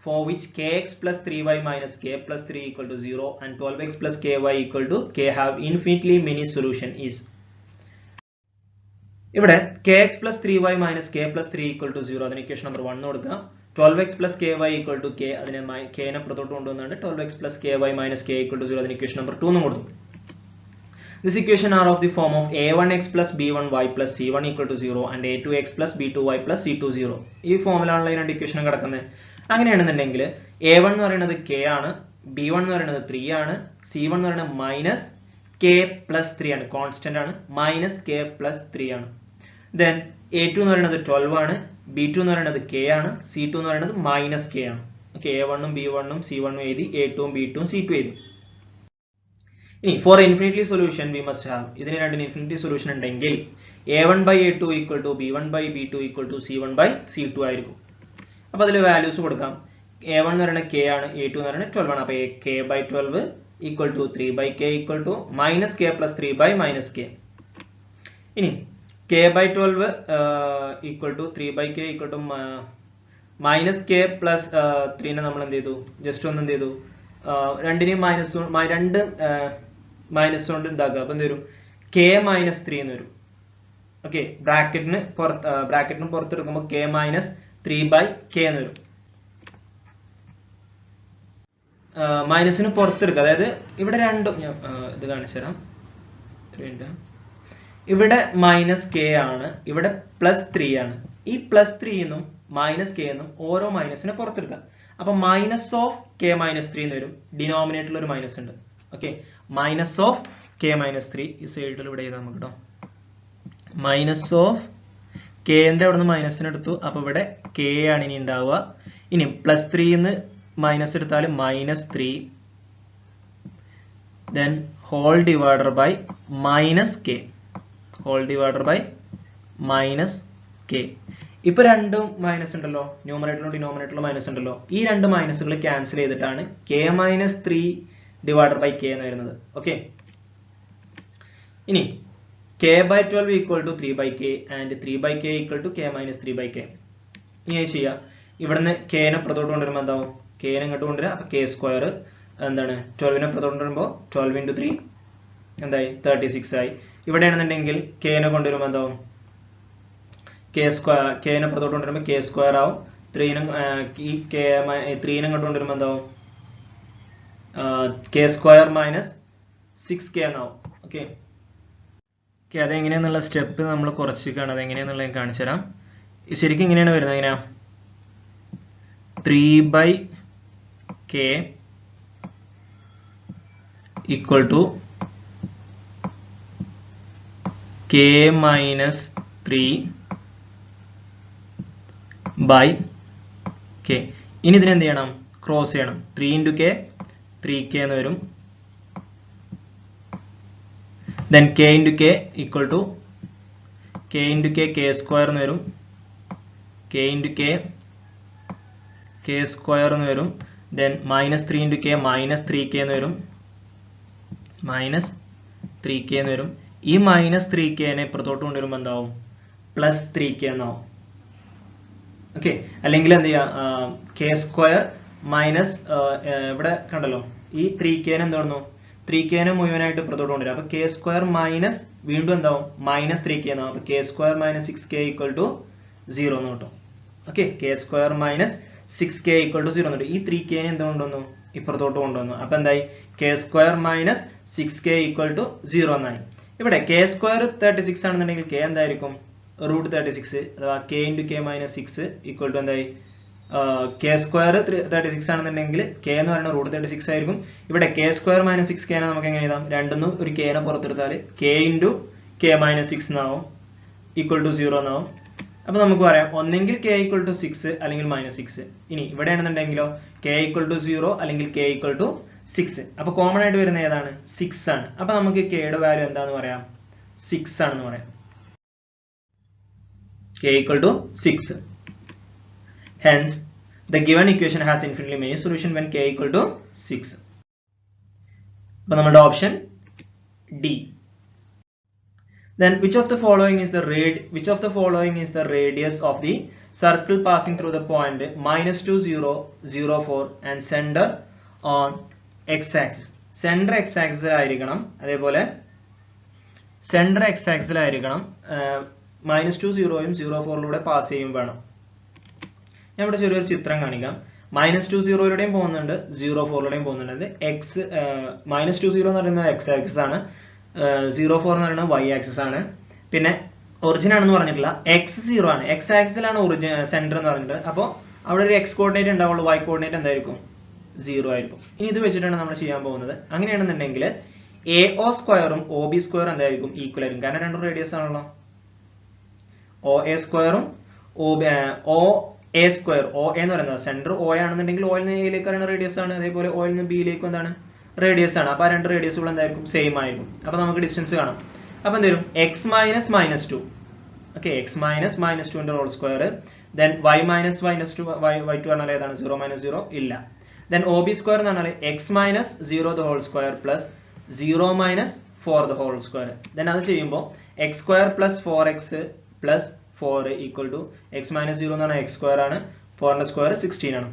for which kx + 3y - k + 3 = 0 and 12x + ky = k have infinitely many solution is. ഇവിടെ kx + 3y - k + 3 = 0 അതിന് equation number 1 കൊടുക്കുക. 12x + ky = k അതിനെ k നെ പുറത്തോട്ട് കൊണ്ടുവന്നാണ് 12x + ky - k = 0 അതിന് equation number 2 കൊടുക്കും. This equation are of the form of a1x + b1y + c1 = 0 and a2x + b2y + c2 0. ഈ ഫോമിലാണല്ലോ ഈ രണ്ട് ഇക്വേഷൻ കിടക്കുന്നത്. അങ്ങനെയാണെന്നുണ്ടെങ്കിൽ a1 എന്ന് പറയുന്നത് k ആണ്, b1 എന്ന് പറയുന്നത് 3 ആണ്, c1 എന്ന് പറയുന്നത് -k + 3 ആണ്, കോൺസ്റ്റന്റ് ആണ്, -k + 3 ആണ്. then a2 എന്ന് പറയുന്നത് 12 ആണ്, b2 എന്ന് പറയുന്നത് k ആണ്, c2 എന്ന് പറയുന്നത് -k ആണ്. ഓക്കെ, a1 ഉം b1 ഉം c1 ഉം എഴുതി, a2 ഉം b2 ഉം c2 എഴുതി. ഇനി for infinity solution we must have, ഇതിന് രണ്ടിന് ഇൻഫിനിറ്റി സൊല്യൂഷൻ ഉണ്ടെങ്കിൽ a1/a2 = b1/b2 = c1/c2 ആയിരിക്കും. അപ്പോൾ അതിൽ വാല്യൂസ് കൊടുക്കാം. a1 എന്ന് പറയുന്നത് k ആണ്, a2 എന്ന് പറയുന്നത് 12 ആണ്. അപ്പോൾ k/12 = 3/k = -k + 3/-k. ഇനി k/12 = 3/k = -k + 3 നെ നമ്മൾ എന്ത് ചെയ്തു? ജസ്റ്റ് ഒന്ന് എന്ത് ചെയ്തു? രണ്ടിനെയും രണ്ട് മൈനസ് കൊണ്ട് എന്താക്കുക? അപ്പോൾ എന്ത് വരും? k - 3 എന്ന് വരും. ഓക്കെ, ബ്രാക്കറ്റിന് പുറത്തെടുക്കുമ്പോൾ k - 3/k എന്ന് വരും. മൈനസിന് പുറത്തെടുക്കുക, അതായത് ഇവിടെ രണ്ടും ഇത് കാണിച്ചു തരാം. ഇവിടെ -k ആണ്, ഇവിടെ +3 ആണ്. ഈ +3 എന്നും -k എന്നും ഓരോ മൈനസിനെ പുറത്തെടുക്കാം. അപ്പൊ -k-3 എന്ന് വരും. ഡിനോമിനേറ്ററിൽ ഒരു മൈനസ് ഉണ്ട്. ഓക്കെ, -k-3 ഈ സൈഡിൽ ഇവിടെ എഴുതാം നമുക്ക് കേട്ടോ. -k-ന്റെ അവിടെ നിന്ന് മൈനസിന് എടുത്തു. അപ്പൊ ഇവിടെ k ആണ് ഇനി ഉണ്ടാവുക. ഇനി +3 ന്ന് മൈനസ് എടുത്താൽ -3 then whole divided by -k ഇപ്പൊ രണ്ടും മൈനസ് ഉണ്ടല്ലോ, ന്യൂമറേറ്ററിലും ഡിനോമിനേറ്ററിലും മൈനസ് ഉണ്ടല്ലോ. ഈ രണ്ട് മൈനസുകൾ ക്യാൻസൽ ചെയ്തിട്ടാണ് k-3 divided by k എന്ന് വരുന്നത്. ഓക്കെ, ഇനി k/12 equal to 3/k and 3/k equal to k-3/k. ഇനി ചെയ്യാം. ഇവിടുന്ന് k നെ പുറത്തോട്ട് കൊണ്ടുവരുമ്പോൾ എന്താവും? k നെ ഇങ്ങോട്ട് കൊണ്ടുവരാം. അപ്പൊ k² എന്താണ് 12 നെ പുറത്തോട്ട് കൊണ്ടുവരുമ്പോൾ 12 into 3 എന്തായി? 36 ആയി. ഇവിടെയാണെന്നുണ്ടെങ്കിൽ k നെ കൊണ്ടുവരുമ്പോൾ എന്താവും? k നെ പുറത്തോട്ട് കൊണ്ടുവരുമ്പോൾ k² ആവും. 3 നെ ഇങ്ങോട്ട് കൊണ്ടുവരുമ്പോൾ എന്താവും? k² - 6k എന്നാവും. ഓക്കെ, അതെങ്ങനെയാന്നുള്ള സ്റ്റെപ്പ് നമ്മൾ കുറച്ച് കാണാം. അതെങ്ങനെയാന്നുള്ള ഞാൻ കാണിച്ചു തരാം. ശരിക്കും ഇങ്ങനെയാണ് വരുന്നത്. എങ്ങനെയാ? 3/k equal to k-3/k. ഇനി ഇതിനെ എന്ത് ചെയ്യണം? ക്രോസ് ചെയ്യണം. 3 into k 3k എന്ന് വരും. then k into k equal to k into k k² എന്ന് വരും. k into k k² എന്ന് വരും. then -3 into k -3k എന്ന് വരും. -3k എന്ന് വരും. ഈ -3k നെ പുറത്തോട്ട് കൊണ്ടുവരുമ്പോൾ എന്താവും? +3k എന്നാവും. ഓക്കെ, അല്ലെങ്കിൽ എന്ത് ചെയ്യാം? k² മൈനസ് ഇവിടെ കണ്ടല്ലോ, ഈ 3k നെ എന്ത് പറഞ്ഞു? 3k നെ മുഴുവനായിട്ട് പുറത്തോട്ട് കൊണ്ടുവരാം. അപ്പൊ k² മൈനസ് വീണ്ടും എന്താവും? -3k എന്നാവും. അപ്പൊ k² - 6k equal to 0 എന്ന് കിട്ടും. Okay, k² - 6k equal to 0 എന്ന് കിട്ടും. ഈ 3k നെ എന്ത് കൊണ്ടുവന്നു? ഇപ്പുറത്തോട്ട് കൊണ്ടുവന്നു. അപ്പൊ എന്തായി? k² - 6k equal to 0 എന്നായി. ഇവിടെ k² 36 ആണെന്നുണ്ടെങ്കിൽ k എന്തായിരിക്കും? √36. അഥവാ k into k - 6 equal to എന്തായി? k² 36 ആണെന്നുണ്ടെങ്കിൽ k എന്ന് പറയുന്നത് √36 ആയിരിക്കും. ഇവിടെ k² - 6k നമുക്ക് എങ്ങനെ എഴുതാം? രണ്ടെന്നും ഒരു k നെ പുറത്തെടുത്താൽ k into k - 6 എന്നാവും, equal to 0 എന്നാവും. അപ്പൊ നമുക്ക് പറയാം ഒന്നെങ്കിൽ k equal to 6 അല്ലെങ്കിൽ -6. ഇനി ഇവിടെ ആണെന്നുണ്ടെങ്കിലോ k equal to 0 അല്ലെങ്കിൽ k equal to 6. അപ്പൊ കോമൺ ആയിട്ട് വരുന്ന ഏതാണ്? 6 ആണ്. അപ്പൊ നമുക്ക് k യുടെ വാല്യൂ എന്താന്ന് പറയാം? 6 ആണെന്ന് പറയാം. k equal to 6. Hence, the given equation has infinitely many solutions when k equal to 6. അപ്പോൾ നമ്മുടെ option D. Then which of the following is the radius of the circle passing through the point -2, 0, 0, 4 and center on x-axis? Center x-axis ആയിരിക്കണം. അതേപോലെ center x-axis ആയിരിക്കണം. -2, 0യും 0, 4ലൂടെ pass ചെയ്യും വേണം. ഞാൻ ഇവിടെ ചെറിയൊരു ചിത്രം കാണിക്കാം. -2, 0ലൂടെയും പോകുന്നുണ്ട്, 0, 4ലൂടെയും പോകുന്നുണ്ട്. -2, 0 എന്ന് പറയുന്നത് x ആക്സിസ് ആണ്, 0, 4 എന്ന് പറയുന്നത് y ആക്സിസ് ആണ്. പിന്നെ ഒറിജിൻ ആണെന്ന് പറഞ്ഞിട്ടില്ല, x 0 ആണ്. x ആക്സിസിലാണ് ഒറിജിൻ സെന്റർ എന്ന് പറഞ്ഞിട്ട്. അപ്പോൾ അവിടെ ഒരു x കോർഡിനേറ്റ് ഉണ്ടാവുള്ളൂ, y കോർഡിനേറ്റ് എന്തായിരിക്കും? 0 ആയിരിക്കും. ഇനി ഇത് വെച്ചിട്ടാണ് നമ്മൾ ചെയ്യാൻ പോകുന്നത്. അങ്ങനെയാണെന്നുണ്ടെങ്കിൽ AO² OB² എന്തായിരിക്കും? ഈക്വൽ ആയിരിക്കും. കാരണം രണ്ടും റേഡിയസ് ആണല്ലോ. OA² OA² OA എന്ന് പറയുന്നത് സെന്റർ O ആണെന്നുണ്ടെങ്കിൽ O ൽ നിന്ന് A ലേക്ക് റേഡിയസ് ആണ്. അതേപോലെ O ൽ നിന്ന് B ലേക്ക് എന്താണ്? റേഡിയസ് ആണ്. അപ്പൊ ആ രണ്ട് റേഡിയസുകൾ എന്തായിരിക്കും? സെയിം ആയിരിക്കും. അപ്പൊ നമുക്ക് ഡിസ്റ്റൻസ് കാണാം. അപ്പൊ എന്ത് വരും? x - -2. ഓക്കെ, x - -2ന്റെ whole square. then y - -2 y2 പറഞ്ഞാൽ ഏതാണ്? 0 - 0 ഇല്ല. then OB² എന്ന് പറഞ്ഞാൽ x - 0 the whole square plus 0 - 4 the whole square. then അത് ചെയ്യുമ്പോൾ x² plus 4x plus 4 equal to x - 0 എന്ന് പറഞ്ഞാൽ x² ആണ്, 4ന്റെ സ്ക്വയർ 16 ആണ്.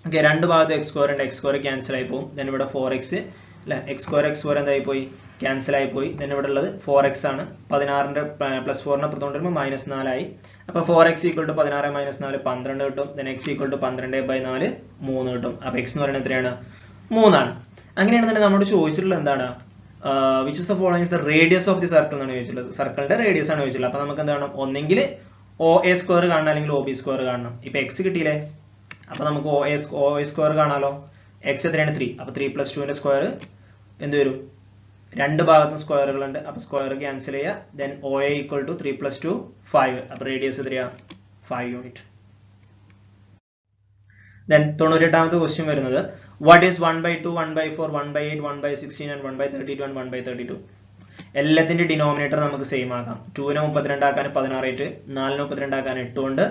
ഓക്കെ, രണ്ട് ഭാഗത്ത് x² ഉണ്ട്, x² ക്യാൻസൽ ആയി പോകും. then ഇവിടെ 4x അല്ലെ, x² എന്തായി പോയി? ക്യാൻസൽ ആയി പോയി. then ഇവിടെ ഉള്ളത് 4x ആണ്. 16ന്റെ പ്ലസ് 4നെ പുറത്തോട്ട് വരുമ്പോൾ -4 ആയി. അപ്പൊ 4x equal to 16 - 4 12 കിട്ടും. then x equal to 12/4 3 കിട്ടും. അപ്പൊ x എന്ന് പറയുന്നത് എത്രയാണ്? 3 ആണ്. അങ്ങനെയാണെന്നുണ്ടെങ്കിൽ നമ്മുടെ ചോദിച്ചിട്ടുള്ളത് എന്താണ്? which is the following is the radius of the circle എന്നാണ് ചോദിച്ചിട്ടുള്ളത്. സർക്കിളിന്റെ റേഡിയസ് ആണ് ചോദിച്ചിട്ടുള്ളത്. അപ്പൊ നമുക്ക് എന്താണ്? ഒന്നെങ്കിൽ ഒ എ സ്ക്വയർ കാണണം അല്ലെങ്കിൽ ഒ ബി സ്ക്വയർ കാണണം. ഇപ്പൊ എക്സ് കിട്ടിയില്ലേ, അപ്പൊ നമുക്ക് ഒ എ സ്ക്വയർ കാണാലോ. എക്സ് എത്രയാണ് 3, അപ്പൊ 3 + 2ന്റെ സ്ക്വയർ എന്ത് വരും, രണ്ട് ഭാഗത്തും സ്ക്വയറുകളുണ്ട്, അപ്പൊ സ്ക്വയർ ക്യാൻസൽ ചെയ്യുക. Then O A equal to 3 + 2 5, അപ്പൊ റേഡിയസ് എത്രയാ 5 യൂണിറ്റ്. ദെൻ 98ാമത്തെ ക്വസ്റ്റ്യൻ വരുന്നത് വാട്ട് ഈസ് 1/2, 1/4, 1/8, 1/16 and 1/32 and 1/32. എല്ലാത്തിന്റെ ഡിനോമിനേറ്റർ നമുക്ക് സെയിം ആക്കാം. 2നെ 32 ആക്കാൻ 16 8, 4നെ 32 ആക്കാൻ 8 ഉണ്ട്,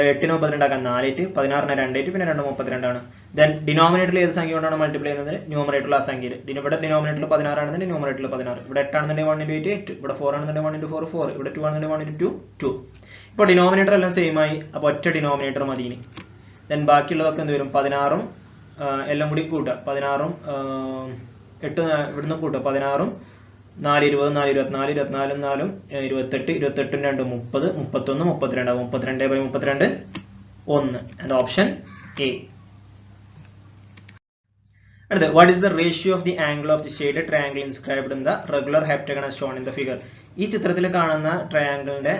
8നെ 32 ആക്കാൻ 4 8, 16നെ 2 8, പിന്നെ 2 32 ആണ്. ദെൻ ഡിനോമിനേറ്ററിൽ ഏത് സംഖ്യ കൊണ്ടാണ് മൾട്ടിപ്ലൈ ചെയ്യുന്നത്, ന്യൂമറേറ്ററിൽ ആ സംഖ്യയിൽ. ഇവിടെ ഡിനോമിനേറ്ററിൽ 16 ആണെന്നുണ്ടെങ്കിൽ ന്യൂമറേറ്ററിൽ 16, ഇവിടെ 8 ആണെന്നുണ്ടെങ്കിൽ 1 × 8 8, ഇവിടെ 4 ആണെന്നുണ്ടെങ്കിൽ 1 × 4 4, ഇവിടെ 2 ആണെന്നുണ്ടെങ്കിൽ 1 × 2 2. ഇപ്പോൾ ഡിനോമിനേറ്റർ എല്ലാം സെയിം ആയി, അപ്പോൾ ഒറ്റ ഡിനോമിനേറ്റർ മതി ഇനി. ദെൻ ബാക്കിയുള്ളതൊക്കെ എന്ത് വരും, 16ഉം എല്ലാം കൂടി കൂട്ടുക, 16ഉം 8 ഇവിടുന്ന് കൂട്ടുക, 16ഉം 4 20 4 24 24 4 28 28 2 30 31 32 32/32 1, and option A. അടുത്ത what is the ratio of the angle of the shaded triangle inscribed in the regular heptagon as shown in the figure. ഈ ചിത്രത്തിൽ കാണുന്ന ട്രയാങ്കിളിന്റെ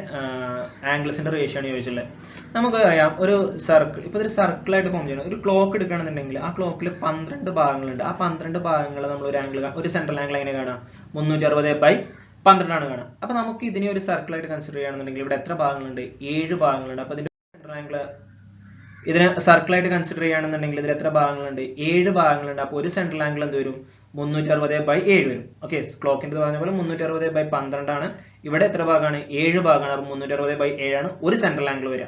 ആംഗിൾസിന്റെ റേഷ്യോ ആണ് ചോദിച്ചിട്ടുള്ളത്. നമുക്ക് അറിയാം ഒരു സർക്കിൾ, ഇപ്പൊ ഒരു സർക്കിൾ ആയിട്ട് ഫോം ചെയ്യണം. ഒരു ക്ലോക്ക് എടുക്കുകയാണെന്നുണ്ടെങ്കിൽ ആ ക്ലോക്കിൽ 12 ഭാഗങ്ങളുണ്ട്. ആ 12 ഭാഗങ്ങൾ നമ്മൾ ഒരു ആംഗിൾ, ഒരു സെൻട്രൽ ആംഗിൾ എങ്ങനെ കാണാം, 360/12 ആണ് കാണാം. അപ്പൊ നമുക്ക് ഇതിനെ ഒരു സർക്കിൾ ആയിട്ട് കൺസിഡർ ചെയ്യുകയാണെന്നുണ്ടെങ്കിൽ ഇവിടെ എത്ര ഭാഗങ്ങളുണ്ട്, 7 ഭാഗങ്ങളുണ്ട്. അപ്പൊ ഇതിന്റെ സെൻട്രൽ ആംഗിൾ, ഇതിനെ സർക്കിൾ ആയിട്ട് കൺസിഡർ ചെയ്യുകയാണെന്നുണ്ടെങ്കിൽ ഇതിൽ എത്ര ഭാഗങ്ങളുണ്ട്, 7 ഭാഗങ്ങളുണ്ട്. അപ്പൊ ഒരു സെൻട്രൽ ആംഗിൾ എന്ത് വരും, 360/7 വരും. ഓക്കെ, ക്ലോക്കിന്റെ പറഞ്ഞ പോലെ 360/12 ആണ്. ഇവിടെ എത്ര ഭാഗമാണ്, 7 ഭാഗമാണ്. അപ്പൊ 360/7 ആണ് ഒരു സെൻട്രൽ ആംഗിൾ വരിക.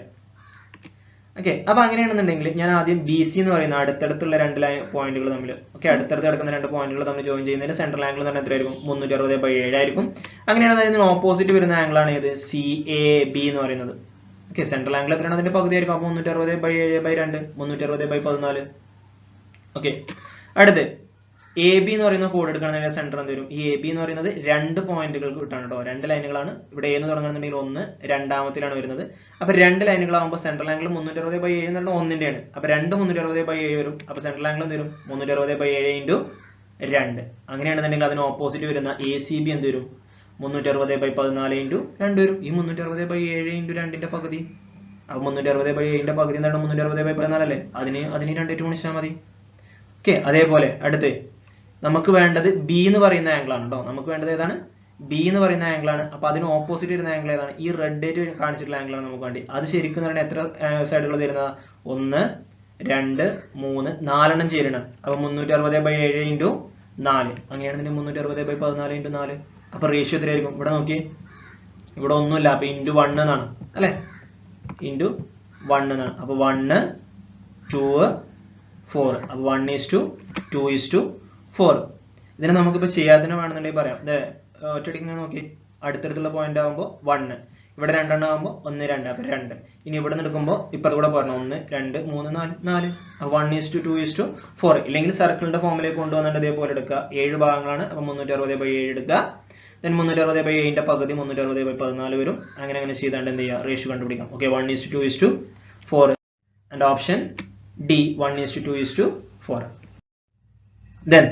ഓക്കെ, അപ്പൊ അങ്ങനെയാണെന്നുണ്ടെങ്കിൽ ഞാൻ ആദ്യം ബി സി എന്ന് പറയുന്ന അടുത്തടുത്തുള്ള 2 പോയിന്റുകൾ തമ്മിൽ, ഓക്കെ, അടുത്തടുത്ത് കിടക്കുന്ന 2 പോയിന്റുകൾ തമ്മിൽ ജോയിൻ ചെയ്യുന്നതിന് സെൻട്രൽ ആംഗിൾ എന്ന് പറഞ്ഞാൽ എത്രയായിരിക്കും, 360/7 ആയിരിക്കും. അങ്ങനെയാണെങ്കിൽ ഇതിന് ഓപ്പോസിറ്റ് വരുന്ന ആംഗിൾ ആണ് ഇത് സി എ ബി എന്ന് പറയുന്നത്. ഓക്കെ, സെൻട്രൽ ആംഗിൾ എത്രയാണ്, അതിന്റെ പകുതി ആയിരിക്കും. അപ്പൊ 360/7/2 360/14. ഓക്കെ, അടുത്ത് എ ബി എന്ന് പറയുന്ന കോഡ് എടുക്കുകയാണെങ്കിൽ സെന്റർ എന്ത് വരും, ഈ എ ബി എന്ന് പറയുന്നത് 2 പോയിന്റുകൾക്ക് കിട്ടാണ് കേട്ടോ, 2 ലൈനുകളാണ്. ഇവിടെ എന്ന് തുടങ്ങുന്നുണ്ടെങ്കിൽ 1 രണ്ടാമത്തിലാണ് വരുന്നത്. അപ്പൊ 2 ലൈനുകളാകുമ്പോൾ സെൻട്രൽ ആംഗിൾ 360/7 എന്ന് പറഞ്ഞാൽ 1ന്റെയാണ്. അപ്പൊ 2 360/7 വരും. അപ്പൊ സെൻട്രൽ ആംഗിൾ എന്ത് വരും, 360/7 × 2. അങ്ങനെയാണെന്നുണ്ടെങ്കിൽ അതിന് ഓപ്പോസിറ്റ് വരുന്ന എ സി ബി എന്ത് വരും, 360/14 × 2 വരും. ഈ 360/7 × 2ന്റെ പകുതി, അപ്പൊ 360/7 പകുതി എന്താണ്, 360/14 അല്ലേ, അതിന് 2 ഗുണിച്ചാൽ മതി. ഓക്കെ, അതേപോലെ അടുത്ത് നമുക്ക് വേണ്ടത് ബി എന്ന് പറയുന്ന ആംഗിൾ ആണ് കേട്ടോ. നമുക്ക് വേണ്ടത് ഏതാണ്, ബി എന്ന് പറയുന്ന ആംഗിൾ ആണ്. അപ്പൊ അതിന് ഓപ്പോസിറ്റ് വരുന്ന ആംഗിൾ ഏതാണ്, ഈ റെഡ് ആയിട്ട് കാണിച്ചിട്ടുള്ള ആംഗിൾ ആണ് നമുക്ക് വേണ്ടി. അത് ശരിക്കും എന്ന് പറഞ്ഞാൽ എത്ര സൈഡുകൾ തരുന്നത്, 1 2 3 4 ചേരണം. അപ്പൊ 360/7 × 4, അങ്ങനെയാണെന്നുണ്ടെങ്കിൽ 360/14 × 4. അപ്പൊ റേഷ്യോ എത്രയായിരിക്കും, ഇവിടെ നോക്കി, ഇവിടെ ഒന്നുമില്ല, അപ്പൊ ×1 എന്നാണ് അല്ലെ, ×1 എന്നാണ്. അപ്പൊ 1 2 4, അപ്പൊ 1:2:4. ഇതിനെ നമുക്കിപ്പോ ചെയ്യാതിന് വേണമെന്നുണ്ടെങ്കിൽ പറയാം, ഒറ്റയടിക്ക് നോക്കി, അടുത്തടുത്തുള്ള പോയിന്റ് ആകുമ്പോൾ 1, ഇവിടെ 2 ആകുമ്പോൾ 1 2, അപ്പൊ 2. ഇനി ഇവിടെ നിന്ന് എടുക്കുമ്പോൾ ഇപ്പുറത്ത് കൂടെ പറഞ്ഞു 1 2 3 4 4, 1:2:4. ഇല്ലെങ്കിൽ സർക്കിളിന്റെ ഫോമിലേക്ക് കൊണ്ടുവന്നിട്ട് ഇതേപോലെ എടുക്കുക. 7 ഭാഗങ്ങളാണ്, അപ്പൊ 360/7 എടുക്കുക. ദെൻ 360/7 പകുതി 360/14 വരും. അങ്ങനെ ചെയ്താണ്ട് എന്ത് ചെയ്യുക, റേഷ്യോ കണ്ടുപിടിക്കാം. Okay, 1:2:4, and option D 1:2:4. Then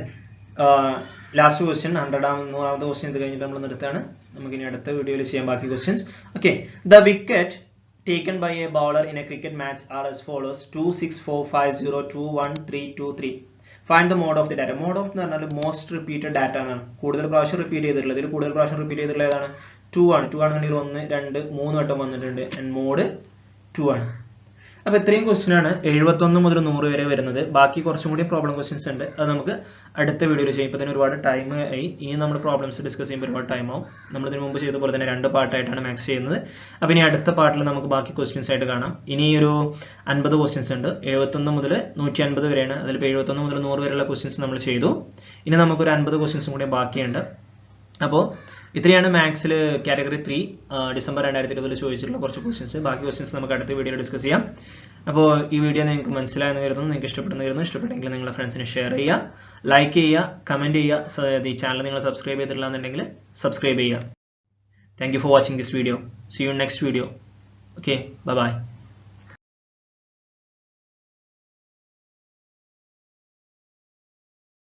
last question, 100ാമത്തെ ക്വസ്റ്റ്യൻ ഇത് കഴിഞ്ഞിട്ട് നമ്മൾ നിർത്തുകയാണ്. നമുക്ക് ഇനി അടുത്ത വീഡിയോയിൽ ചെയ്യാം ബാക്കി questions. Okay, the wicket taken by a bowler in a cricket match are as follows: 2 6 4 5 0 2 1 3 2 3. Find the mode of the data. Mode of എന്ന് പറഞ്ഞാൽ മോസ്റ്റ് റിപ്പീറ്റഡ് ഡാറ്റ എന്നാണ്. കൂടുതൽ പ്രാവശ്യം റിപ്പീറ്റ് ചെയ്തിട്ടുള്ളത്, ഇതിൽ കൂടുതൽ പ്രാവശ്യം റിപ്പീറ്റ് ചെയ്തിട്ടുള്ളത് ഏതാണ്, 2 ആണ്. 2 ആണെന്നുണ്ടെങ്കിൽ 1 2 3 വട്ടം വന്നിട്ടുണ്ട്. ആൻഡ് മോഡ് 2 ആണ്. അപ്പൊ ഇത്രയും ക്വസ്റ്റ്യൻ ആണ് 71 മുതൽ 100 വരെ വരുന്നത്. ബാക്കി കുറച്ചും കൂടി പ്രോബ്ലം ക്വസ്റ്റ്യൻസ് ഉണ്ട്, അത് നമുക്ക് അടുത്ത വീഡിയോയിൽ ചെയ്യും. ഇപ്പൊ തന്നെ ഒരുപാട് ടൈം ആയി, ഇനി നമ്മൾ പ്രോബ്ലംസ് ഡിസ്കസ് ചെയ്യുമ്പോൾ ഒരുപാട് ടൈം ആവും. നമ്മൾ ഇതിനു മുമ്പ് ചെയ്ത പോലെ തന്നെ 2 പാർട്ടായിട്ടാണ് മാക്സ് ചെയ്യുന്നത്. അപ്പൊ ഇനി അടുത്ത പാർട്ടിൽ നമുക്ക് ബാക്കി ക്വസ്റ്റ്യൻസ് ആയിട്ട് കാണാം. ഇനി ഒരു 50 ക്വസ്റ്റ്യൻസ് ഉണ്ട്, 71 മുതൽ 150 വരെയാണ്. അതിലിപ്പോൾ 71 മുതൽ 100 വരെയുള്ള ക്വസ്റ്റ്യൻസ് നമ്മൾ ചെയ്തു. ഇനി നമുക്കൊരു 50 ക്വസ്റ്റ്യൻസും കൂടി ബാക്കിയുണ്ട്. അപ്പോൾ ഇത്രയാണ് മാത്സിൽ കാറ്റഗറി 3 ഡിസംബർ 2020 ചോദിച്ചിട്ടുള്ള കുറച്ച് ക്വസ്റ്റ്യൻസ്. ബാക്കി ക്വസ്റ്റ്യൻസ് നമുക്ക് അടുത്ത വീഡിയോയിൽ ഡിസ്കസ് ചെയ്യാം. അപ്പോൾ ഈ വീഡിയോ നിങ്ങൾക്ക് മനസ്സിലായെന്ന് കരുതുന്നു, നിങ്ങൾക്ക് ഇഷ്ടപ്പെടുന്ന കരുതുന്നു. ഇഷ്ടപ്പെട്ടെങ്കിൽ നിങ്ങളുടെ ഫ്രണ്ട്സിന് ഷെയർ ചെയ്യുക, ലൈക്ക് ചെയ്യുക, കമൻറ്റ് ചെയ്യുക. ഈ ചാനൽ നിങ്ങൾ സബ്സ്ക്രൈബ് ചെയ്തിട്ടില്ല എന്നുണ്ടെങ്കിൽ സബ്സ്ക്രൈബ് ചെയ്യുക. Thank you for watching this video. See you next video. Okay, bye by.